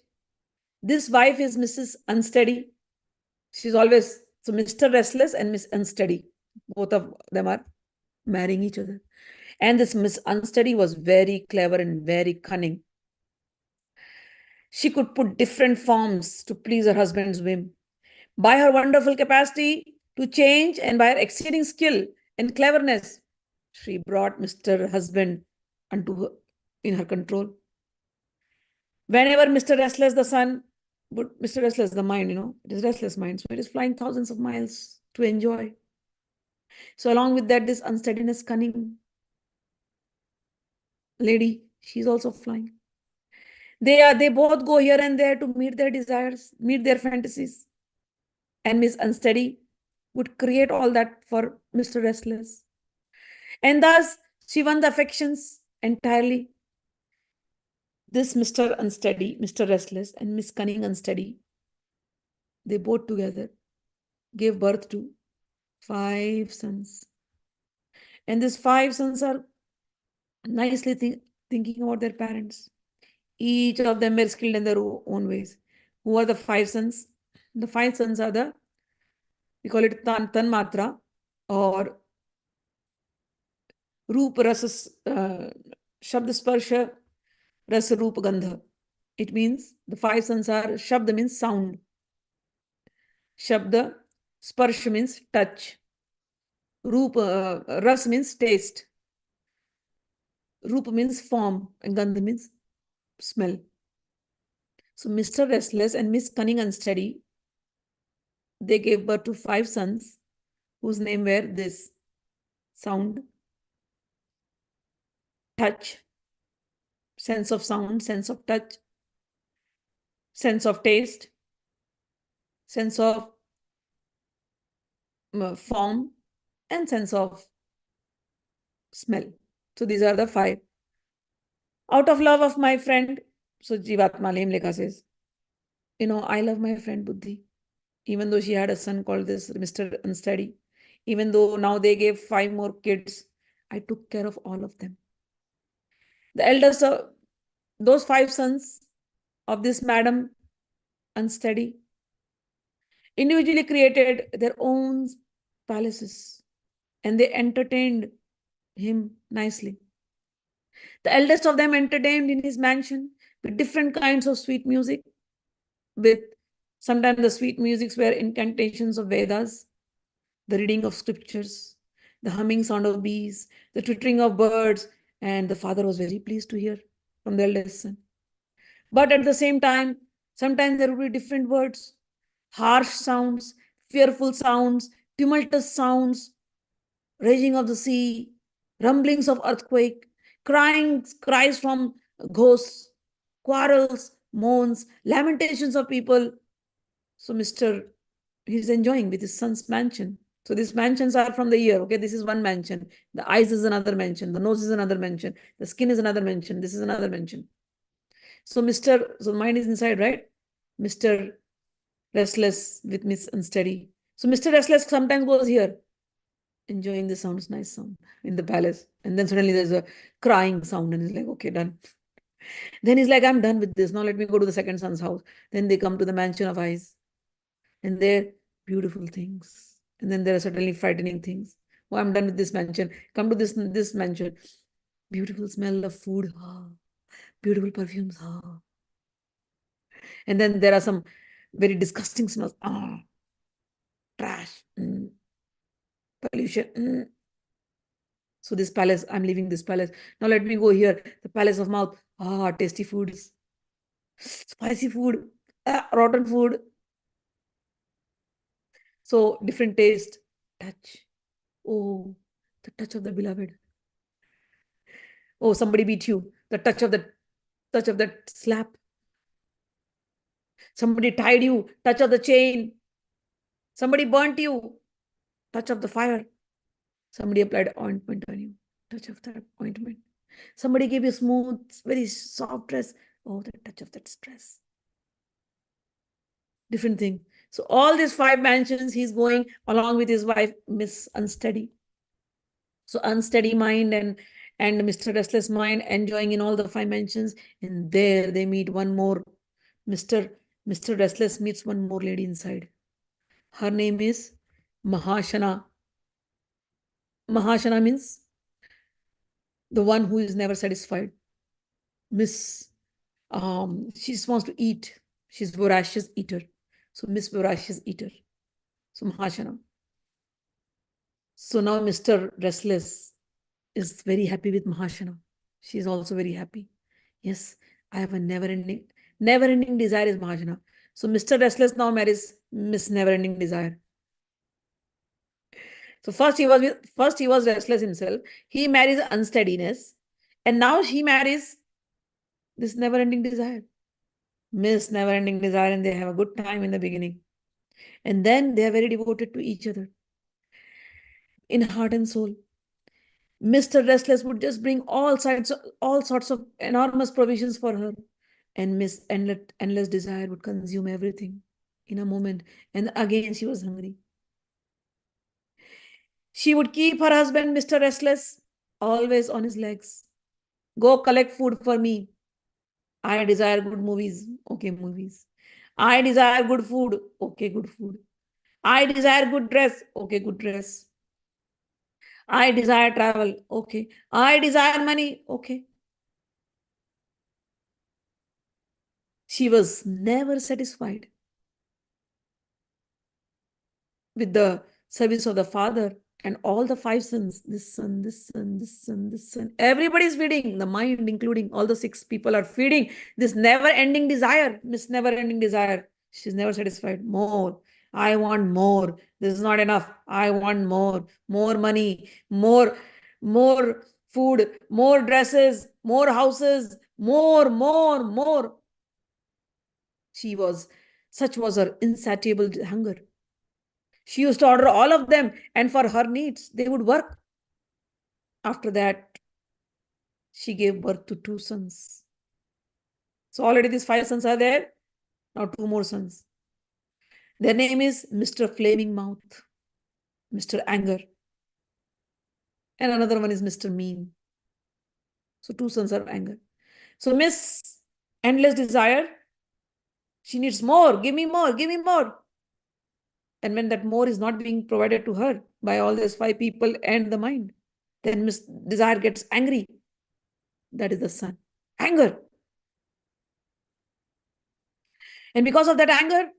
This wife is Mrs. Unsteady. She's always, so Mr. Restless and Miss Unsteady, both of them are marrying each other. And this Miss Unsteady was very clever and very cunning. She could put different forms to please her husband's whim. By her wonderful capacity to change and by her exceeding skill and cleverness, she brought Mr. Husband in her control. Whenever Mr. Restless, the son, but Mr. Restless, the mind, it is restless mind. So it is flying thousands of miles to enjoy. So along with that, this unsteadiness, cunning lady, she's also flying. They both go here and there to meet their desires, meet their fantasies. And Miss Unsteady would create all that for Mr. Restless. And thus, she won the affections entirely. This Mr. Unsteady, Mr. Restless, and Miss Cunning Unsteady, they both together gave birth to 5 sons. And these 5 sons are nicely thinking about their parents. Each of them were skilled in their own ways. Who are the 5 sons? The 5 sons are we call it Tanmatra, or Roop Rasa Shabd Sparsha Rasa Roop Gandha. It means the 5 sons are, Shabd means sound. Shabda, Sparsha means touch. Roop, Ras means taste. Roop means form. And Gandha means smell. So Mr. Restless and Miss Cunning Unsteady, they gave birth to 5 sons whose name were this: sound, touch, sense of sound, sense of touch, sense of taste, sense of form, and sense of smell. So these are the 5. Out of love of my friend, so Jivatma Lemlekha says, I love my friend Buddhi, even though she had a son called this Mr. Unsteady, even though now they gave 5 more kids, I took care of all of them. The eldest of those 5 sons of this Madam Unsteady individually created their own palaces, and they entertained him nicely. The eldest of them entertained in his mansion with different kinds of sweet music, with sometimes the sweet musics were incantations of Vedas, the reading of scriptures, the humming sound of bees, the twittering of birds, and the father was very pleased to hear from the eldest son. But at the same time, sometimes there would be different words, harsh sounds, fearful sounds, tumultuous sounds, raging of the sea, rumblings of earthquake, cries from ghosts, quarrels, moans, lamentations of people. So he's enjoying with his son's mansion. So these mansions are from the ear. Okay, this is one mansion. The eyes is another mansion. The nose is another mansion. The skin is another mansion. This is another mansion. So so mind is inside, right? Mr. Restless with Miss Unsteady. So Mr. Restless sometimes goes here, enjoying the sounds, nice sound in the palace. And then suddenly there's a crying sound and he's like, okay, done. Then he's like, I'm done with this. Now let me go to the second son's house. Then they come to the mansion of eyes. And there, beautiful things. And then there are certainly frightening things. Oh, I'm done with this mansion. Come to this mansion. Beautiful smell of food. Ah, beautiful perfumes. Ah. And then there are some very disgusting smells. Ah, trash. Pollution. So this palace, I'm leaving this palace. Now let me go here. The palace of mouth. Ah, tasty foods. Spicy food. Ah, rotten food. So different taste. Touch. Oh, the touch of the beloved. Oh, somebody beat you. The touch of that slap. Somebody tied you. Touch of the chain. Somebody burnt you. Touch of the fire. Somebody applied ointment on you. Touch of that ointment. Somebody gave you smooth, very soft dress. Oh, the touch of that stress. Different thing. So all these 5 mansions, he's going along with his wife, Miss Unsteady. So unsteady mind and Mr. Restless mind enjoying in all the 5 mansions. And there they meet one more. Mr. Restless meets one more lady inside. Her name is Mahashana. Mahashana means the one who is never satisfied. Miss, she just wants to eat. She's voracious eater. So Miss Voracious Eater. So Mahashana. So now Mr. Restless is very happy with Mahashana. She is also very happy. Yes, I have a never-ending desire is Mahashana. So Mr. Restless now marries Miss Never-ending Desire. So first he was restless himself. He marries unsteadiness, and now she marries this never-ending desire, Miss Never-ending Desire, and they have a good time in the beginning, and then they are very devoted to each other in heart and soul. Mr. Restless would just bring all sorts of enormous provisions for her, and Miss Endless Desire would consume everything in a moment, and again she was hungry. She would keep her husband, Mr. Restless, always on his legs. Go collect food for me. I desire good movies. Okay, movies. I desire good food. Okay, good food. I desire good dress. Okay, good dress. I desire travel. Okay. I desire money. Okay. She was never satisfied with the service of the father and all the 5 sons. This son, this son, this son, this son. Everybody's feeding, the mind, including all the 6 people, are feeding this never-ending desire, Miss Never-ending Desire. She's never satisfied. More. I want more. This is not enough. I want more. More money, more food, more dresses, more houses, more. Such was her insatiable hunger. She used to order all of them, and for her needs, they would work. After that, she gave birth to 2 sons. So already these 5 sons are there. Now 2 more sons. Their name is Mr. Flaming Mouth, Mr. Anger, and another one is Mr. Mean. So 2 sons are anger. So Miss Endless Desire, she needs more. Give me more. Give me more. And when that more is not being provided to her by all these 5 people and the mind, then Miss Desire gets angry. That is the son. Anger. And because of that anger,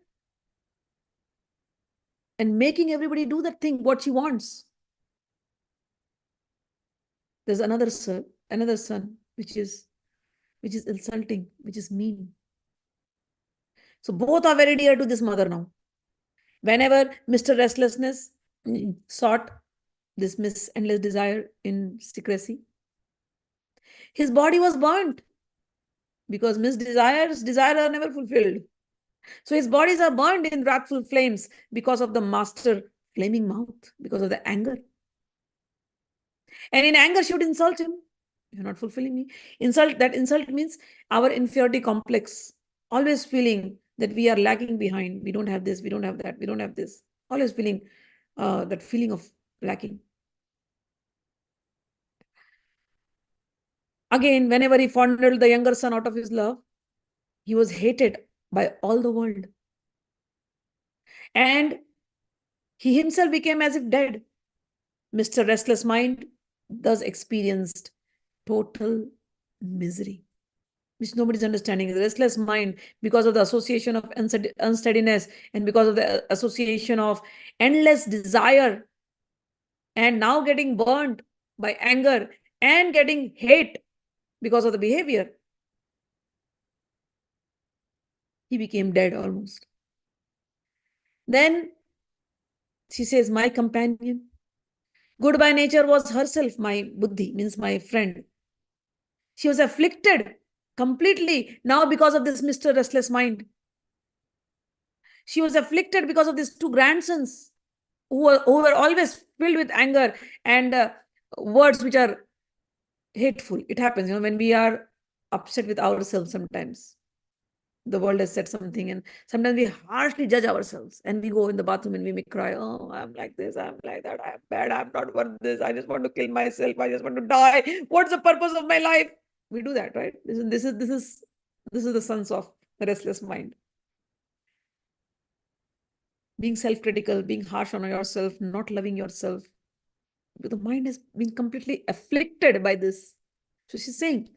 and making everybody do that thing, what she wants, there's another son, which is insulting, which is mean. So both are very dear to this mother now. Whenever Mr. Restlessness sought this Miss Endless Desire in secrecy, his body was burnt because Miss Desire's desire are never fulfilled. So his bodies are burned in wrathful flames because of the master flaming mouth, because of the anger. And in anger, she would insult him. You're not fulfilling me. Insult means our inferiority complex, always feeling that we are lagging behind. We don't have this, we don't have that, we don't have this. Always feeling that feeling of lacking. Again, whenever he fondled the younger son out of his love, he was hated by all the world. And he himself became as if dead. Mr. Restless Mind thus experienced total misery, which nobody's understanding. The restless mind, because of the association of unsteadiness and because of the association of endless desire, and now getting burned by anger and getting hate because of the behavior, he became dead almost. Then she says, my companion, good by nature, was herself my buddhi, means my friend. She was afflicted completely now because of this Mr. Restless Mind. She was afflicted because of these two grandsons who were always filled with anger and words which are hateful. It happens, when we are upset with ourselves sometimes. The world has said something and sometimes we harshly judge ourselves and we go in the bathroom and we may cry, oh, I'm like this, I'm like that, I'm bad, I'm not worth this, I just want to kill myself, I just want to die, what's the purpose of my life? We do that, right? This is the sense of the restless mind. Being self-critical, being harsh on yourself, not loving yourself. The mind has been completely afflicted by this. So she's saying,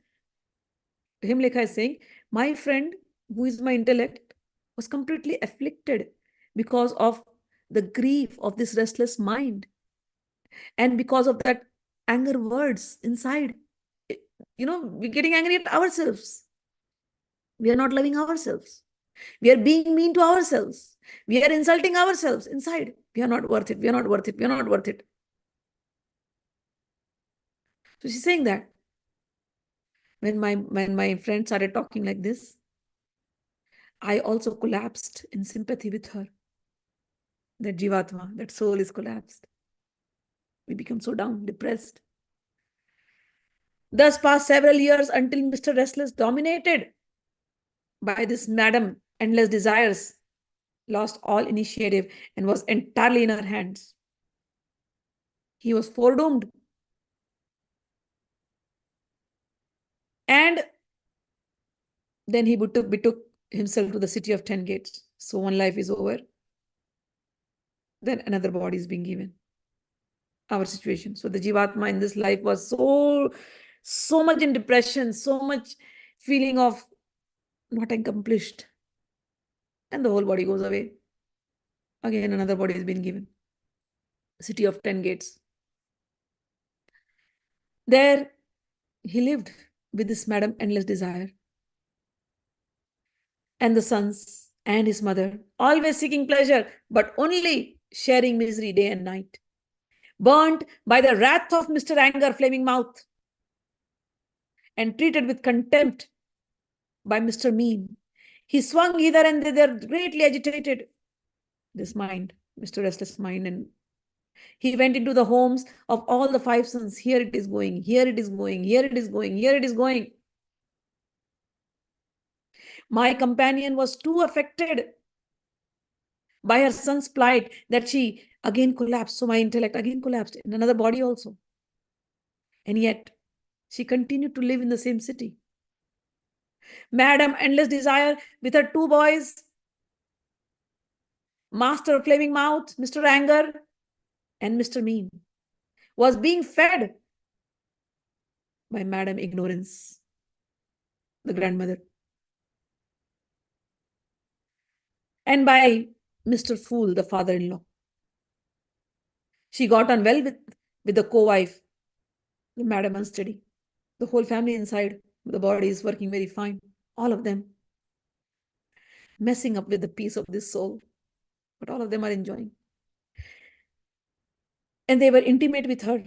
Hemlekha is saying, my friend, who is my intellect, was completely afflicted because of the grief of this restless mind and because of that anger words inside. We're getting angry at ourselves. We are not loving ourselves. We are being mean to ourselves. We are insulting ourselves inside. We are not worth it. We are not worth it. We are not worth it. So she's saying that when my friend started talking like this, I also collapsed in sympathy with her. That Jivatma, that soul is collapsed. We become so down, depressed. Thus passed several years until Mr. Restless, dominated by this madam endless desires, lost all initiative and was entirely in her hands. He was foredoomed. And then he betook himself to the city of 10 gates. So one life is over. Then another body is being given. Our situation. So the Jivatma in this life was so much in depression, so much feeling of not accomplished. And the whole body goes away. Again, another body has been given. City of 10 gates. There he lived with this madam endless desire. And the sons and his mother, always seeking pleasure, but only sharing misery day and night. Burnt by the wrath of Mr. Anger, flaming mouth, and treated with contempt by Mr. Mean. He swung hither and thither, greatly agitated. This mind, Mr. Restless Mind, and he went into the homes of all the five sons. Here it is going, here it is going, here it is going, here it is going. My companion was too affected by her son's plight that she again collapsed. So my intellect again collapsed in another body also. And yet she continued to live in the same city. Madam Endless Desire with her two boys, Master Flaming Mouth, Mr. Anger, and Mr. Mean, was being fed by Madam Ignorance, the grandmother, and by Mr. Fool, the father-in-law. She got on well with the co-wife, the Madam Unsteady. The whole family inside, the body is working very fine. All of them messing up with the peace of this soul. But all of them are enjoying. And they were intimate with her.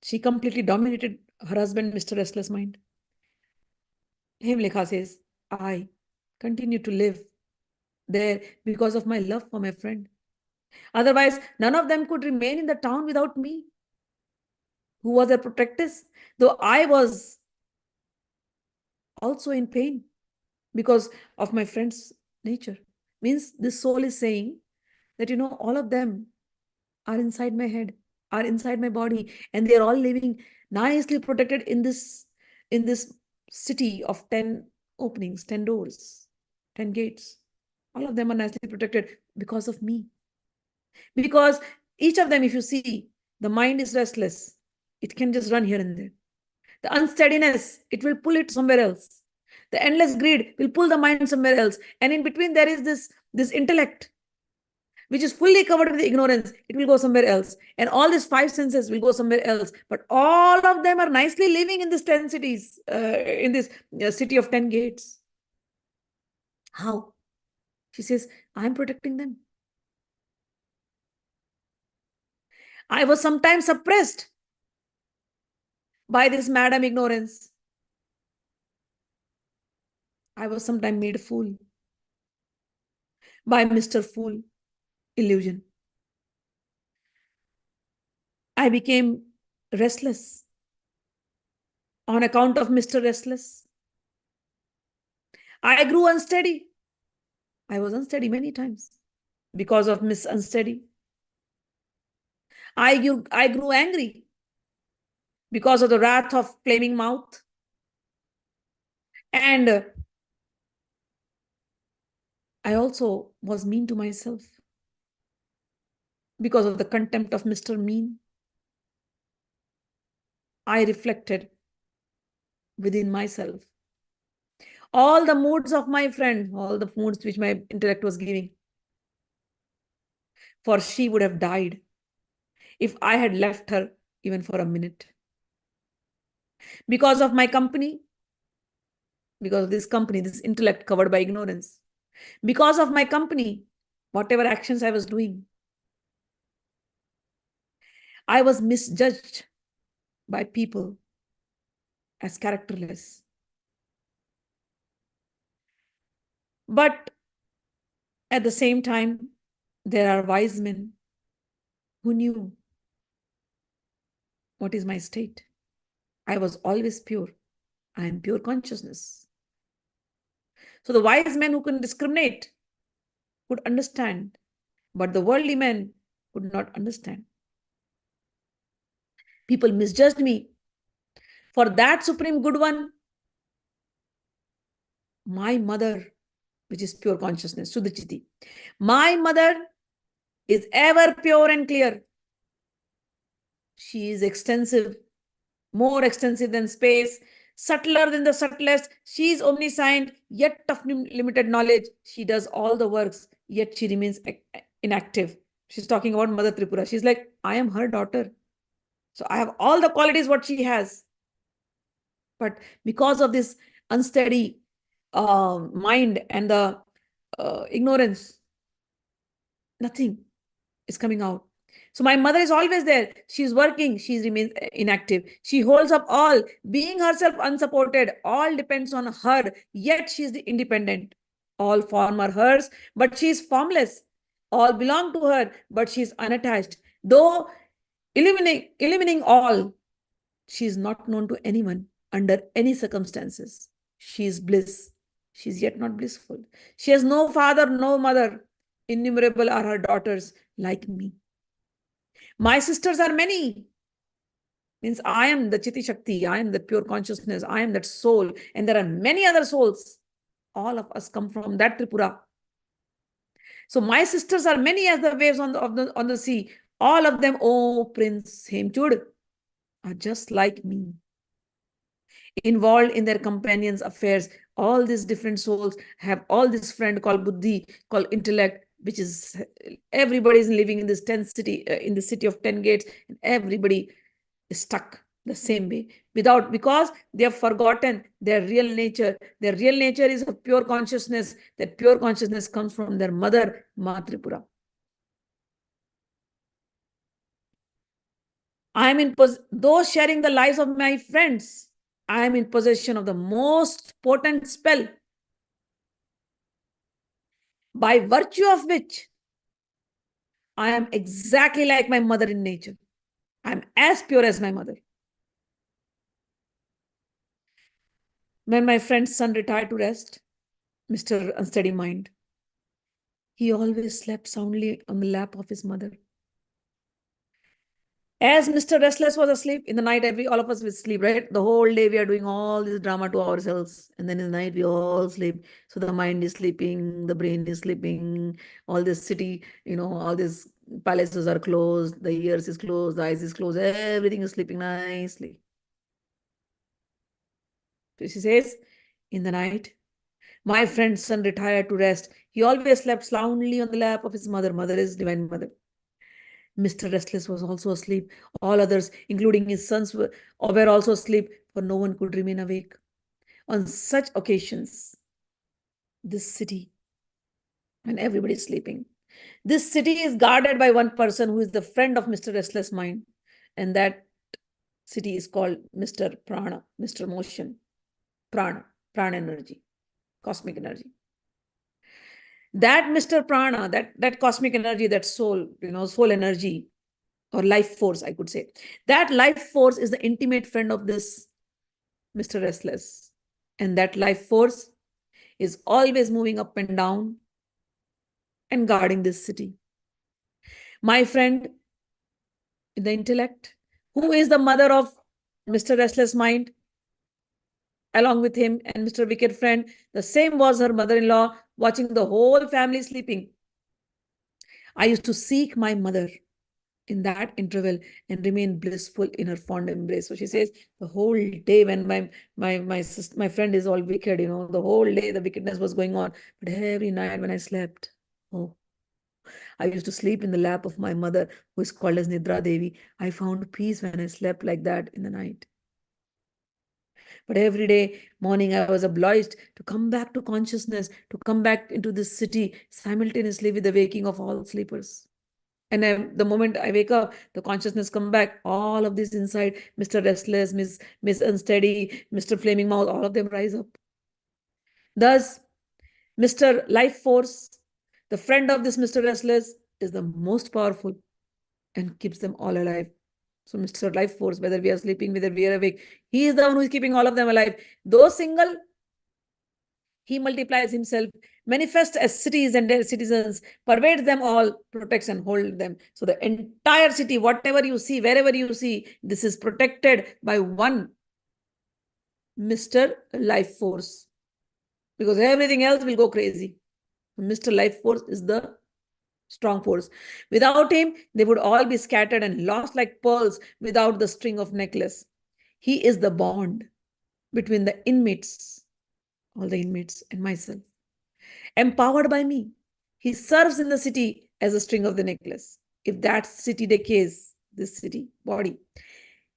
She completely dominated her husband, Mr. Restless Mind. Hemlekha says, I continue to live there because of my love for my friend. Otherwise, none of them could remain in the town without me, who was their protectress, though I was also in pain because of my friend's nature. Means this soul is saying that, all of them are inside my head, are inside my body, and they are all living nicely protected in this city of 10 openings, 10 doors, 10 gates. All of them are nicely protected because of me. Because each of them, if you see, the mind is restless. It can just run here and there. The unsteadiness, it will pull it somewhere else. The endless greed will pull the mind somewhere else. And in between, there is this intellect, which is fully covered with ignorance. It will go somewhere else. And all these five senses will go somewhere else. But all of them are nicely living in these 10 cities, in this city of 10 gates. How? She says, I'm protecting them. I was sometimes suppressed by this madam ignorance. I was sometimes made fool by Mr. Fool illusion. I became restless on account of Mr. Restless. I grew unsteady. I was unsteady many times because of Miss Unsteady. I grew angry because of the wrath of flaming mouth. And I also was mean to myself because of the contempt of Mr. Mean. I reflected within myself all the moods of my friend, all the moods which my intellect was giving. For she would have died if I had left her even for a minute. Because of my company, because of this company, this intellect covered by ignorance, because of my company, whatever actions I was doing, I was misjudged by people as characterless. But at the same time, there are wise men who knew what is my state. I was always pure. I am pure consciousness. So the wise men who can discriminate could understand, but the worldly men could not understand. People misjudged me. For that supreme good one, my mother, which is pure consciousness, Sudachiti, my mother is ever pure and clear. She is extensive, more extensive than space, subtler than the subtlest. She is omniscient, yet of limited knowledge. She does all the works, yet she remains inactive. She's talking about Mother Tripura. She's like, I am her daughter. So I have all the qualities what she has. But because of this unsteady mind and the ignorance, nothing is coming out. So my mother is always there. She's working. She remains inactive. She holds up all. Being herself unsupported, all depends on her. Yet she is independent. All form are hers, but she is formless. All belong to her, but she is unattached. Though illumining all, she is not known to anyone under any circumstances. She is bliss. She is yet not blissful. She has no father, no mother. Innumerable are her daughters like me. My sisters are many. Means I am the Chiti Shakti. I am the pure consciousness. I am that soul. And there are many other souls. All of us come from that Tripura. So my sisters are many as the waves on the sea. All of them, oh Prince Hemchud, are just like me, involved in their companions' affairs. All these different souls have all this friend called Buddhi, called intellect, which is everybody is living in this 10 city, in the city of 10 gates, and everybody is stuck the same way because they have forgotten their real nature. Their real nature is a pure consciousness. That pure consciousness comes from their mother, Ma Tripura. I am those sharing the lives of my friends, I am in possession of the most potent spell, by virtue of which I am exactly like my mother in nature. I am as pure as my mother. When my friend's son retired to rest, Mr. Unsteady Mind, He always slept soundly on the lap of his mother. As Mr. Restless was asleep, in the night, all of us will sleep, right? The whole day we are doing all this drama to ourselves. And then in the night, we all sleep. So the mind is sleeping, the brain is sleeping, all this city, all these palaces are closed, the ears is closed, the eyes is closed, everything is sleeping nicely. So she says, in the night, my friend's son retired to rest. He always slept soundly on the lap of his mother. Mother is Divine Mother. Mr. Restless was also asleep. All others, including his sons, were also asleep, for no one could remain awake. On such occasions, this city, when everybody is sleeping, this city is guarded by one person who is the friend of Mr. Restless mind. And that city is called Mr. Prana, Mr. Motion, Prana energy, cosmic energy. That Mr. Prana, that cosmic energy, that soul, soul energy, or life force, I could say. That life force is the intimate friend of this Mr. Restless. And that life force is always moving up and down and guarding this city. My friend, the intellect, who is the mother of Mr. Restless mind, along with him and Mr. Wicked Friend, the same was her mother-in-law, watching the whole family sleeping. I used to seek my mother in that interval and remain blissful in her fond embrace. So she says, the whole day when my friend is all wicked, the whole day the wickedness was going on. But every night when I slept, I used to sleep in the lap of my mother, who is called as Nidra Devi. I found peace when I slept like that in the night. But every day morning, I was obliged to come back to consciousness, to come back into this city simultaneously with the waking of all sleepers. And the moment I wake up, the consciousness come back, all of this inside, Mr. Restless, Miss Unsteady, Mr. Flaming Mouth, all of them rise up. Thus, Mr. Life Force, the friend of this Mr. Restless, is the most powerful and keeps them all alive. So Mr. Life Force, whether we are sleeping, whether we are awake, he is the one who is keeping all of them alive. Though single, he multiplies himself, manifests as cities and their citizens, pervades them all, protects and holds them. So the entire city, whatever you see, wherever you see, this is protected by one Mr. Life Force. Because everything else will go crazy. Mr. Life Force is the strong force. Without him, they would all be scattered and lost like pearls without the string of necklace. He is the bond between the inmates, all the inmates, and myself. Empowered by me, he serves in the city as a string of the necklace. If that city decays, this city, body,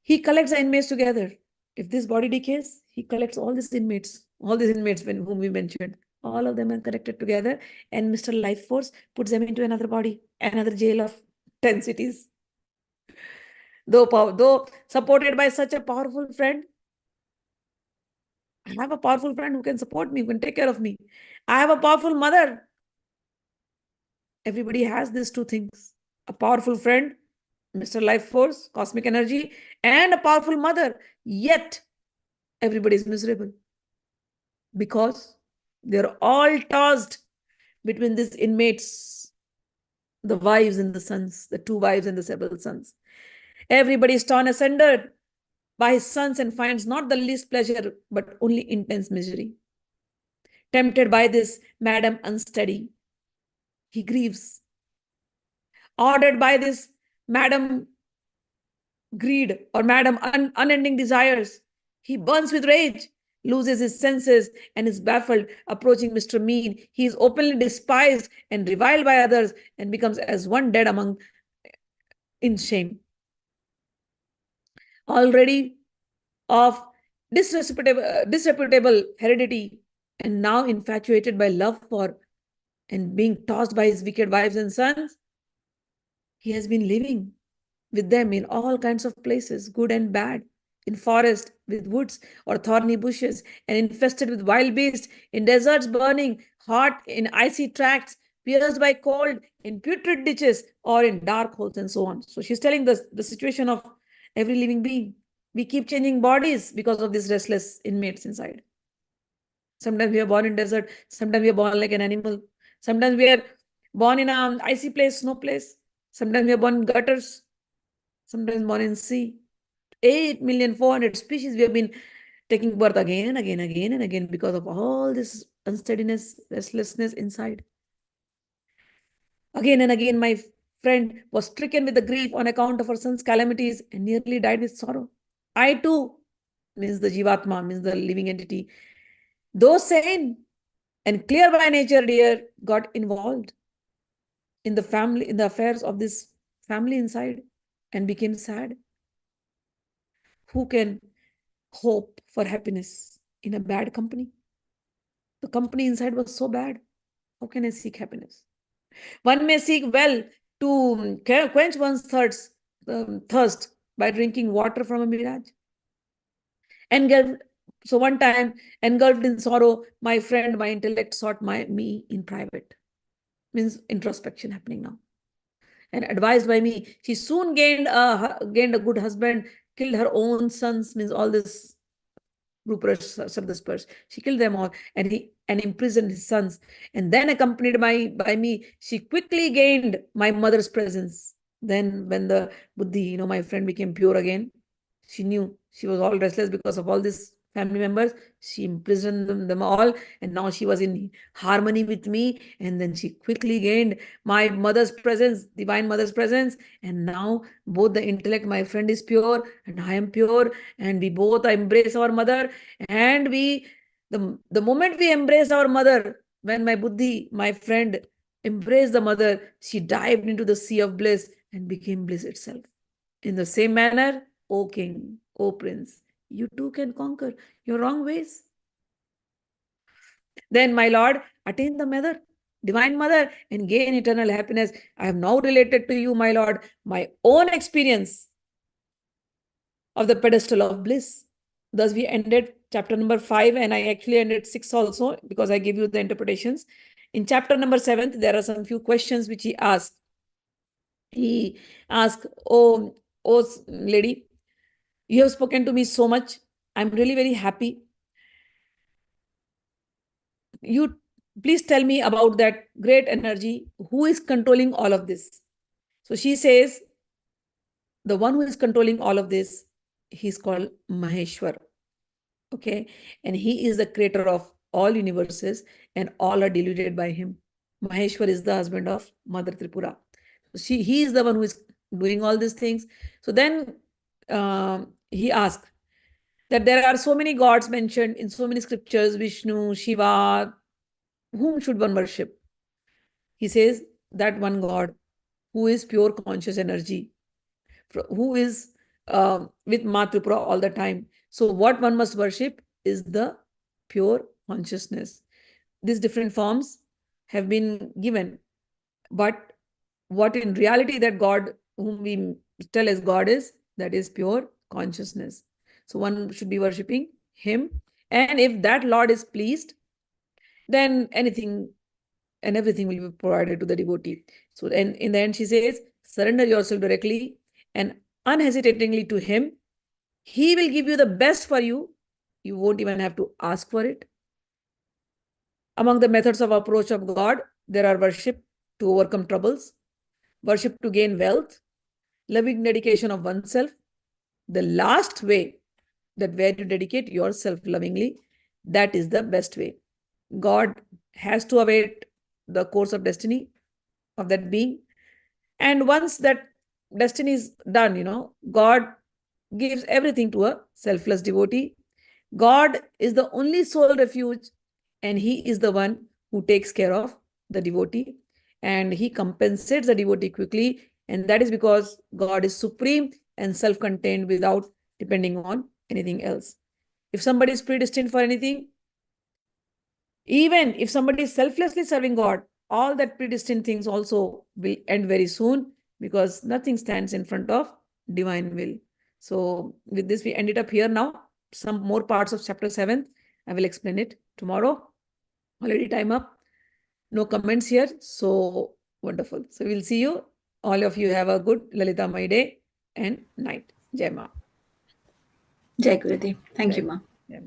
he collects the inmates together. If this body decays, he collects all these inmates whom we mentioned. All of them are connected together, and Mr. Life Force puts them into another body, another jail of 10 cities. Though supported by such a powerful friend, I have a powerful friend who can support me, who can take care of me. I have a powerful mother. Everybody has these two things: a powerful friend, Mr. Life Force, cosmic energy, and a powerful mother. Yet, everybody is miserable because they're all tossed between these inmates, the wives and the sons, the two wives and the several sons. Everybody is torn asunder by his sons and finds not the least pleasure, but only intense misery. Tempted by this Madam Unsteady, he grieves. Ordered by this Madam Greed or Madam Unending Desires, he burns with rage, loses his senses, and is baffled. Approaching Mr. Mean, he is openly despised and reviled by others and becomes as one dead among in shame. Already of disreputable heredity, and now infatuated by love for and being tossed by his wicked wives and sons, he has been living with them in all kinds of places, good and bad, in forest with woods or thorny bushes, and infested with wild beasts, in deserts burning hot, in icy tracts, pierced by cold, in putrid ditches, or in dark holes, and so on. So she's telling the situation of every living being. We keep changing bodies because of these restless inmates inside. Sometimes we are born in desert. Sometimes we are born like an animal. Sometimes we are born in an icy place, no place. Sometimes we are born in gutters, sometimes born in sea. 8,400,000 species we have been taking birth again and again, again and again because of all this unsteadiness, restlessness inside. Again and again, my friend was stricken with the grief on account of her son's calamities and nearly died with sorrow. I too, means the Jivatma, means the living entity, though sane and clear by nature, dear, got involved in the family, in the affairs of this family inside and became sad. Who can hope for happiness in a bad company? The company inside was so bad. How can I seek happiness? One may seek well to quench one's thirst by drinking water from a mirage. So one time, engulfed in sorrow, my friend, my intellect sought me in private. Means introspection happening now. And advised by me, she soon gained a good husband, killed her own sons, means all this Shabdaspars. She killed them all and imprisoned his sons. And then accompanied by me, she quickly gained my mother's presence. Then when the Buddhi, my friend became pure again, she knew she was all restless because of all these family members. She imprisoned them all, and now she was in harmony with me. And then she quickly gained my mother's presence, divine mother's presence. And now both the intellect, my friend is pure, and I am pure, and we both embrace our mother. And the moment we embrace our mother, when my Buddhi, my friend, embraced the mother, she dived into the sea of bliss and became bliss itself. In the same manner, O king, O prince, you too can conquer your wrong ways. Then, my lord, attain the mother, divine mother, and gain eternal happiness. I have now related to you, my lord, my own experience of the pedestal of bliss. Thus, we ended chapter number 5, and I actually ended 6 also because I gave you the interpretations. In chapter number 7, there are some few questions which he asked. He asked, oh lady, you have spoken to me so much. I'm really very happy. You please tell me about that great energy. Who is controlling all of this? So she says, the one who is controlling all of this, he's called Maheshwar. Okay. And he is the creator of all universes, and all are deluded by him. Maheshwar is the husband of Mother Tripura. He is the one who is doing all these things. So then he asked that there are so many gods mentioned in so many scriptures, Vishnu, Shiva, whom should one worship? He says that one God who is pure conscious energy, who is with Ma Tripura all the time. So what one must worship is the pure consciousness. These different forms have been given, but what in reality that God whom we tell as God is, that is pure consciousness. So one should be worshipping him. And if that Lord is pleased, then anything and everything will be provided to the devotee. So and in the end, she says, surrender yourself directly and unhesitatingly to him. He will give you the best for you. You won't even have to ask for it. Among the methods of approach of God, there are worship to overcome troubles, worship to gain wealth, loving dedication of oneself. The last way, that where you dedicate yourself lovingly, that is the best way. God has to await the course of destiny of that being. And once that destiny is done, God gives everything to a selfless devotee. God is the only sole refuge, and he is the one who takes care of the devotee, and he compensates the devotee quickly. And that is because God is supreme and self-contained without depending on anything else. If somebody is predestined for anything, even if somebody is selflessly serving God, all that predestined things also will end very soon, because nothing stands in front of divine will. So with this, we end it up here now. Some more parts of chapter 7, I will explain it tomorrow. Already time up. No comments here. So wonderful. So we'll see you. All of you have a good Lalitamai day and night. Jai Ma. Jai Gurudev. Thank you, Ma.